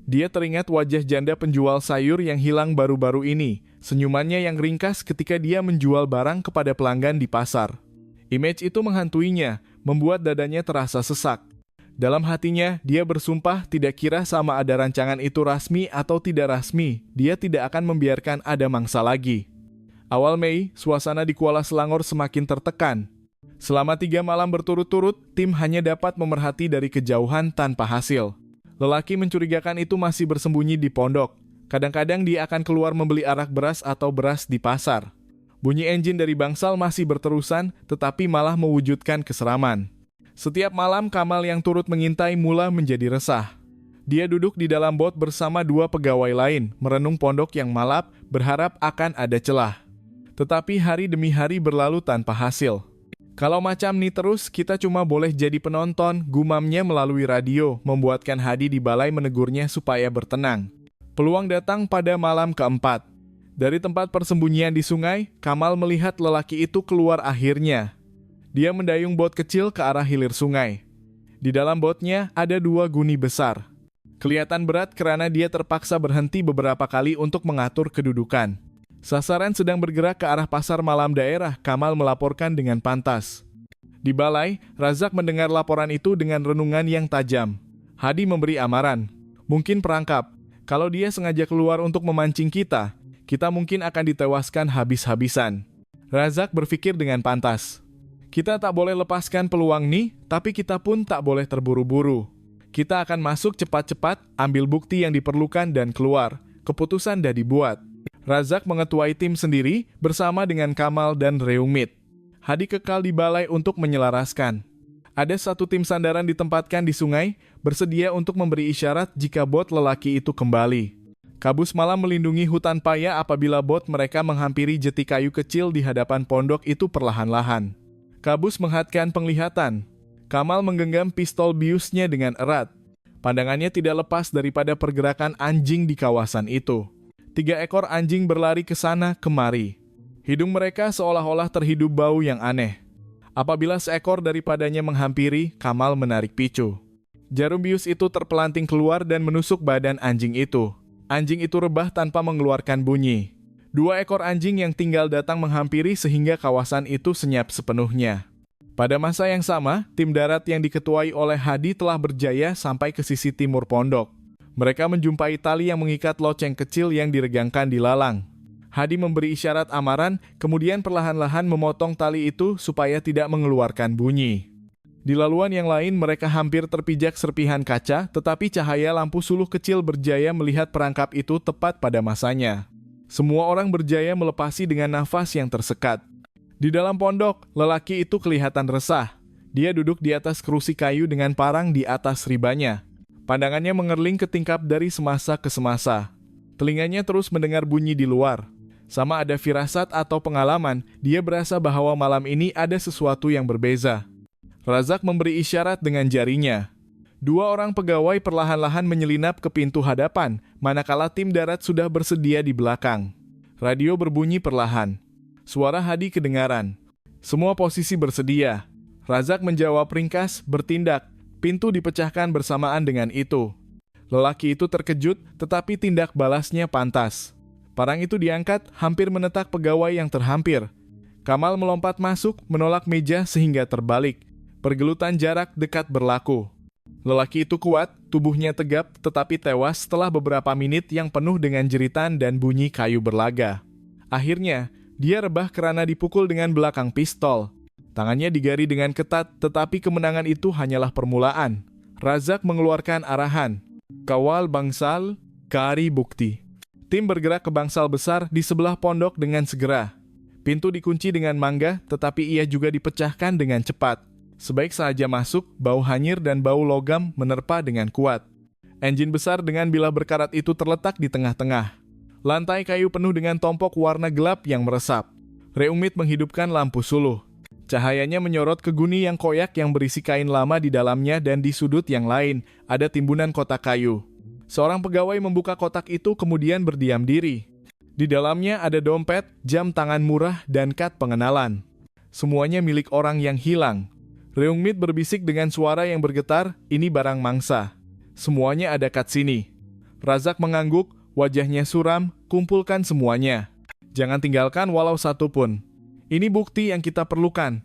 Dia teringat wajah janda penjual sayur yang hilang baru-baru ini, senyumannya yang ringkas ketika dia menjual barang kepada pelanggan di pasar. Image itu menghantuinya, membuat dadanya terasa sesak. Dalam hatinya, dia bersumpah tidak kira sama ada rancangan itu rasmi atau tidak rasmi, dia tidak akan membiarkan ada mangsa lagi. Awal Mei, suasana di Kuala Selangor semakin tertekan. Selama 3 malam berturut-turut, tim hanya dapat memerhati dari kejauhan tanpa hasil. Lelaki mencurigakan itu masih bersembunyi di pondok. Kadang-kadang dia akan keluar membeli arak beras atau beras di pasar. Bunyi enjin dari bangsal masih berterusan, tetapi malah mewujudkan keseraman. Setiap malam Kamal yang turut mengintai mula menjadi resah. Dia duduk di dalam bot bersama 2 pegawai lain, merenung pondok yang malap, berharap akan ada celah. Tetapi hari demi hari berlalu tanpa hasil. Kalau macam ni terus, kita cuma boleh jadi penonton, gumamnya melalui radio, membuatkan Hadi di balai menegurnya supaya bertenang. Peluang datang pada malam keempat. Dari tempat persembunyian di sungai, Kamal melihat lelaki itu keluar akhirnya. Dia mendayung bot kecil ke arah hilir sungai. Di dalam botnya ada 2 guni besar. Kelihatan berat karena dia terpaksa berhenti beberapa kali untuk mengatur kedudukan. Sasaran sedang bergerak ke arah pasar malam daerah, Kamal melaporkan dengan pantas. Di balai, Razak mendengar laporan itu dengan renungan yang tajam. Hadi memberi amaran. Mungkin perangkap. Kalau dia sengaja keluar untuk memancing kita mungkin akan ditewaskan habis-habisan. Razak berpikir dengan pantas. Kita tak boleh lepaskan peluang ini, tapi kita pun tak boleh terburu-buru. Kita akan masuk cepat-cepat, ambil bukti yang diperlukan dan keluar. Keputusan dah dibuat. Razak mengetuai tim sendiri bersama dengan Kamal dan Reumit. Hadi kekal di balai untuk menyelaraskan. Ada 1 tim sandaran ditempatkan di sungai, bersedia untuk memberi isyarat jika bot lelaki itu kembali. Kabus malam melindungi hutan paya apabila bot mereka menghampiri jeti kayu kecil di hadapan pondok itu perlahan-lahan. Kabus menghadkan penglihatan. Kamal menggenggam pistol biusnya dengan erat. Pandangannya tidak lepas daripada pergerakan anjing di kawasan itu. 3 ekor anjing berlari ke sana kemari. Hidung mereka seolah-olah terhidup bau yang aneh. Apabila seekor daripadanya menghampiri, Kamal menarik picu. Jarum bius itu terpelanting keluar dan menusuk badan anjing itu. Anjing itu rebah tanpa mengeluarkan bunyi. 2 ekor anjing yang tinggal datang menghampiri sehingga kawasan itu senyap sepenuhnya. Pada masa yang sama, tim darat yang diketuai oleh Hadi telah berjaya sampai ke sisi timur pondok. Mereka menjumpai tali yang mengikat loceng kecil yang diregangkan di lalang. Hadi memberi isyarat amaran, kemudian perlahan-lahan memotong tali itu supaya tidak mengeluarkan bunyi. Di laluan yang lain mereka hampir terpijak serpihan kaca, tetapi cahaya lampu suluh kecil berjaya melihat perangkap itu tepat pada masanya. Semua orang berjaya melepasi dengan nafas yang tersekat. Di dalam pondok, lelaki itu kelihatan resah. Dia duduk di atas kerusi kayu dengan parang di atas ribanya. Pandangannya mengerling ke tingkap dari semasa ke semasa. Telinganya terus mendengar bunyi di luar. Sama ada firasat atau pengalaman, dia berasa bahwa malam ini ada sesuatu yang berbeza. Razak memberi isyarat dengan jarinya. 2 orang pegawai perlahan-lahan menyelinap ke pintu hadapan, manakala tim darat sudah bersedia di belakang. Radio berbunyi perlahan. Suara Hadi kedengaran. Semua posisi bersedia. Razak menjawab ringkas, bertindak. Pintu dipecahkan bersamaan dengan itu. Lelaki itu terkejut, tetapi tindak balasnya pantas. Parang itu diangkat, hampir menetak pegawai yang terhampir. Kamal melompat masuk, menolak meja sehingga terbalik. Pergelutan jarak dekat berlaku. Lelaki itu kuat, tubuhnya tegap, tetapi tewas setelah beberapa menit yang penuh dengan jeritan dan bunyi kayu berlaga. Akhirnya, dia rebah karena dipukul dengan belakang pistol. Tangannya digari dengan ketat, tetapi kemenangan itu hanyalah permulaan. Razak mengeluarkan arahan. Kawal bangsal, cari bukti. Tim bergerak ke bangsal besar di sebelah pondok dengan segera. Pintu dikunci dengan mangga, tetapi ia juga dipecahkan dengan cepat. Sebaik saja masuk, bau hanyir dan bau logam menerpa dengan kuat. Enjin besar dengan bilah berkarat itu terletak di tengah-tengah. Lantai kayu penuh dengan tompok warna gelap yang meresap. Reumit menghidupkan lampu suluh. Cahayanya menyorot ke guni yang koyak yang berisi kain lama di dalamnya dan di sudut yang lain ada timbunan kotak kayu. Seorang pegawai membuka kotak itu kemudian berdiam diri. Di dalamnya ada dompet, jam tangan murah, dan kad pengenalan. Semuanya milik orang yang hilang. Reungmit berbisik dengan suara yang bergetar, ini barang mangsa. Semuanya ada kad sini. Razak mengangguk, wajahnya suram, kumpulkan semuanya. Jangan tinggalkan walau satu pun. Ini bukti yang kita perlukan.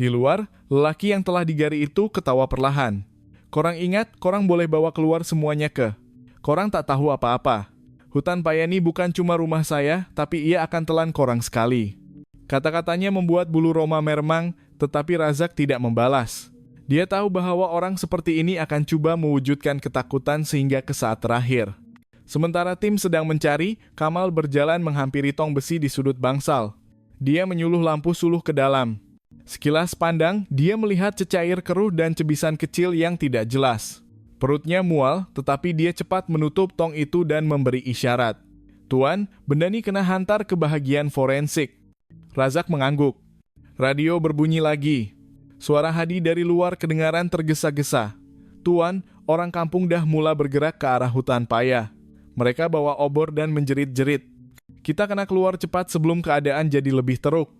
Di luar, lelaki yang telah digari itu ketawa perlahan. Korang ingat, korang boleh bawa keluar semuanya ke. Korang tak tahu apa-apa. Hutan paya ini bukan cuma rumah saya, tapi ia akan telan korang sekali. Kata-katanya membuat bulu Roma meremang, tetapi Razak tidak membalas. Dia tahu bahwa orang seperti ini akan coba mewujudkan ketakutan sehingga ke saat terakhir. Sementara tim sedang mencari, Kamal berjalan menghampiri tong besi di sudut bangsal. Dia menyuluh lampu suluh ke dalam. Sekilas pandang, dia melihat cecair keruh dan cebisan kecil yang tidak jelas. Perutnya mual, tetapi dia cepat menutup tong itu dan memberi isyarat. Tuan, benda ini kena hantar ke bahagian forensik. Razak mengangguk. Radio berbunyi lagi. Suara Hadi dari luar kedengaran tergesa-gesa. Tuan, orang kampung dah mula bergerak ke arah hutan paya. Mereka bawa obor dan menjerit-jerit. Kita kena keluar cepat sebelum keadaan jadi lebih teruk.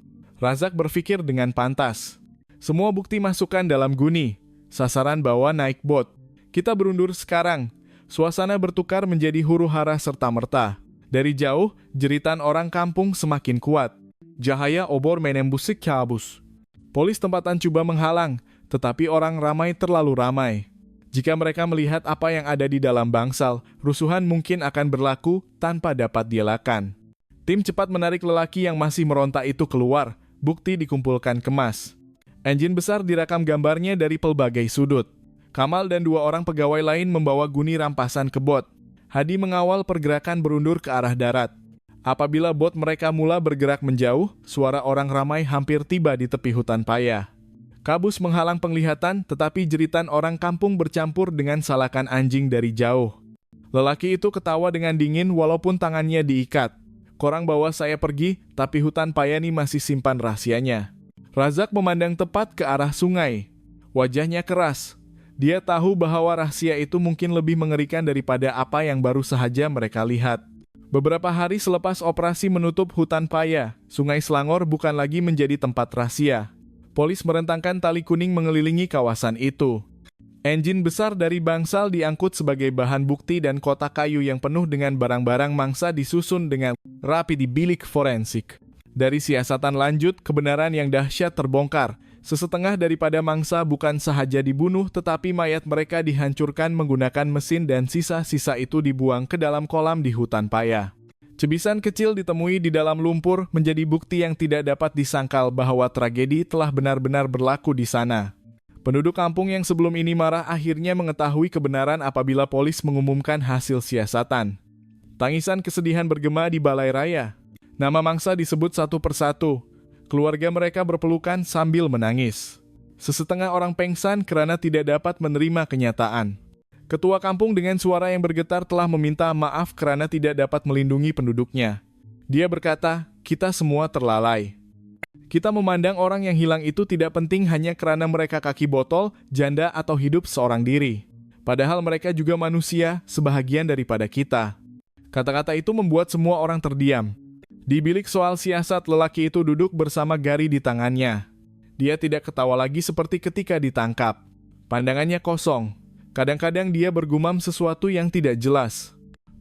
Razak berpikir dengan pantas. Semua bukti masukkan dalam guni. Sasaran bawa naik bot. Kita berundur sekarang. Suasana bertukar menjadi huru-hara serta-merta. Dari jauh, jeritan orang kampung semakin kuat. Cahaya obor menembusik kabus. Polis tempatan coba menghalang, tetapi orang ramai terlalu ramai. Jika mereka melihat apa yang ada di dalam bangsal, rusuhan mungkin akan berlaku tanpa dapat dielakkan. Tim cepat menarik lelaki yang masih meronta itu keluar, bukti dikumpulkan kemas. Engine besar direkam gambarnya dari pelbagai sudut. Kamal dan 2 orang pegawai lain membawa guni rampasan ke bot. Hadi mengawal pergerakan berundur ke arah darat. Apabila bot mereka mula bergerak menjauh, suara orang ramai hampir tiba di tepi hutan paya. Kabus menghalang penglihatan, tetapi jeritan orang kampung bercampur dengan salakan anjing dari jauh. Lelaki itu ketawa dengan dingin walaupun tangannya diikat. Korang bawa saya pergi, tapi hutan paya ini masih simpan rahasianya. Razak memandang tepat ke arah sungai. Wajahnya keras. Dia tahu bahwa rahasia itu mungkin lebih mengerikan daripada apa yang baru saja mereka lihat. Beberapa hari selepas operasi menutup hutan paya, Sungai Selangor bukan lagi menjadi tempat rahasia. Polis merentangkan tali kuning mengelilingi kawasan itu. Engine besar dari bangsal diangkut sebagai bahan bukti dan kotak kayu yang penuh dengan barang-barang mangsa disusun dengan rapi di bilik forensik. Dari siasatan lanjut, kebenaran yang dahsyat terbongkar. Sesetengah daripada mangsa bukan sahaja dibunuh, tetapi mayat mereka dihancurkan menggunakan mesin dan sisa-sisa itu dibuang ke dalam kolam di hutan paya. Cebisan kecil ditemui di dalam lumpur menjadi bukti yang tidak dapat disangkal bahwa tragedi telah benar-benar berlaku di sana. Penduduk kampung yang sebelum ini marah akhirnya mengetahui kebenaran apabila polis mengumumkan hasil siasatan. Tangisan kesedihan bergema di balai raya. Nama mangsa disebut satu persatu. Keluarga mereka berpelukan sambil menangis. Sesetengah orang pengsan karena tidak dapat menerima kenyataan. Ketua kampung dengan suara yang bergetar telah meminta maaf karena tidak dapat melindungi penduduknya. Dia berkata, kita semua terlalai. Kita memandang orang yang hilang itu tidak penting hanya karena mereka kaki botol, janda atau hidup seorang diri. Padahal mereka juga manusia, sebahagian daripada kita. Kata-kata itu membuat semua orang terdiam. Di bilik soal siasat, lelaki itu duduk bersama Gari di tangannya. Dia tidak ketawa lagi seperti ketika ditangkap. Pandangannya kosong. Kadang-kadang dia bergumam sesuatu yang tidak jelas.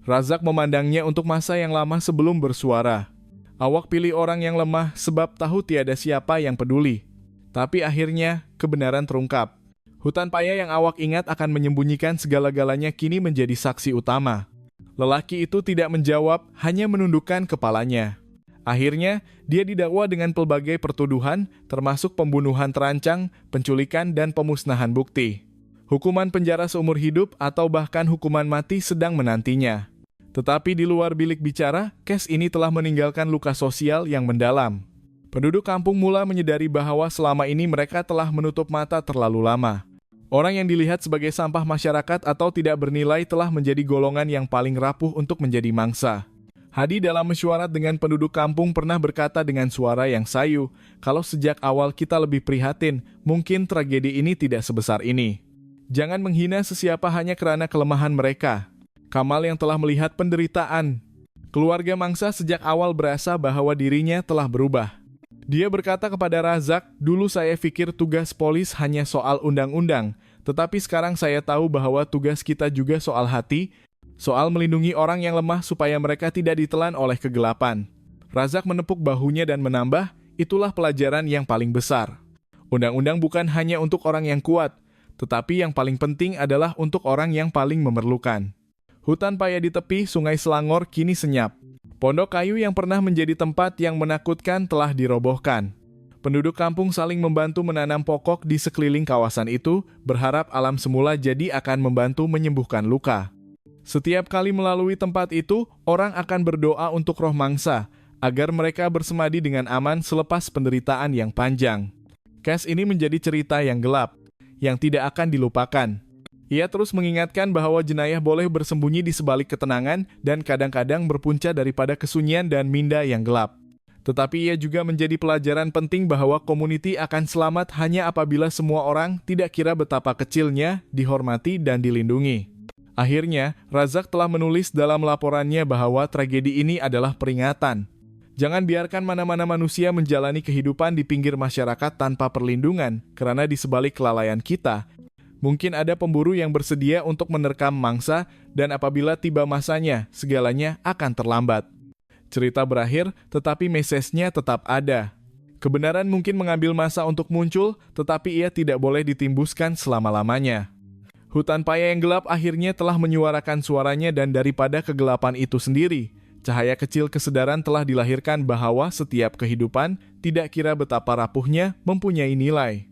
Razak memandangnya untuk masa yang lama sebelum bersuara. Awak pilih orang yang lemah sebab tahu tiada siapa yang peduli. Tapi akhirnya, kebenaran terungkap. Hutan paya yang awak ingat akan menyembunyikan segala-galanya kini menjadi saksi utama. Lelaki itu tidak menjawab, hanya menundukkan kepalanya. Akhirnya, dia didakwa dengan pelbagai pertuduhan, termasuk pembunuhan terancang, penculikan, dan pemusnahan bukti. Hukuman penjara seumur hidup atau bahkan hukuman mati sedang menantinya. Tetapi di luar bilik bicara, Kes ini telah meninggalkan luka sosial yang mendalam. Penduduk kampung mula menyadari bahwa selama ini mereka telah menutup mata terlalu lama. Orang yang dilihat sebagai sampah masyarakat atau tidak bernilai telah menjadi golongan yang paling rapuh untuk menjadi mangsa. Hadi dalam mesyuarat dengan penduduk kampung pernah berkata dengan suara yang sayu, kalau sejak awal kita lebih prihatin, mungkin tragedi ini tidak sebesar ini. Jangan menghina sesiapa hanya karena kelemahan mereka. Kamal yang telah melihat penderitaan keluarga mangsa sejak awal berasa bahwa dirinya telah berubah. Dia berkata kepada Razak, dulu saya pikir tugas polis hanya soal undang-undang, tetapi sekarang saya tahu bahwa tugas kita juga soal hati, soal melindungi orang yang lemah supaya mereka tidak ditelan oleh kegelapan. Razak menepuk bahunya dan menambah, itulah pelajaran yang paling besar. Undang-undang bukan hanya untuk orang yang kuat, Tetapi yang paling penting adalah untuk orang yang paling memerlukan. Hutan paya di tepi Sungai Selangor kini senyap. Pondok kayu yang pernah menjadi tempat yang menakutkan telah dirobohkan. Penduduk kampung saling membantu menanam pokok di sekeliling kawasan itu, berharap alam semula jadi akan membantu menyembuhkan luka. Setiap kali melalui tempat itu, orang akan berdoa untuk roh mangsa, agar mereka bersemadi dengan aman selepas penderitaan yang panjang. Kes ini menjadi cerita yang gelap, yang tidak akan dilupakan. Ia terus mengingatkan bahwa jenayah boleh bersembunyi di sebalik ketenangan dan kadang-kadang berpunca daripada kesunyian dan minda yang gelap. Tetapi ia juga menjadi pelajaran penting bahwa komuniti akan selamat hanya apabila semua orang, tidak kira betapa kecilnya, dihormati dan dilindungi. Akhirnya, Razak telah menulis dalam laporannya bahwa tragedi ini adalah peringatan. Jangan biarkan mana-mana manusia menjalani kehidupan di pinggir masyarakat tanpa perlindungan, karena di sebalik kelalaian kita, mungkin ada pemburu yang bersedia untuk menerkam mangsa, dan apabila tiba masanya, segalanya akan terlambat. Cerita berakhir, tetapi mesejnya tetap ada. Kebenaran mungkin mengambil masa untuk muncul, tetapi ia tidak boleh ditimbuskan selama-lamanya. Hutan paya yang gelap akhirnya telah menyuarakan suaranya dan daripada kegelapan itu sendiri, cahaya kecil kesadaran telah dilahirkan bahwa setiap kehidupan, tidak kira betapa rapuhnya, mempunyai nilai.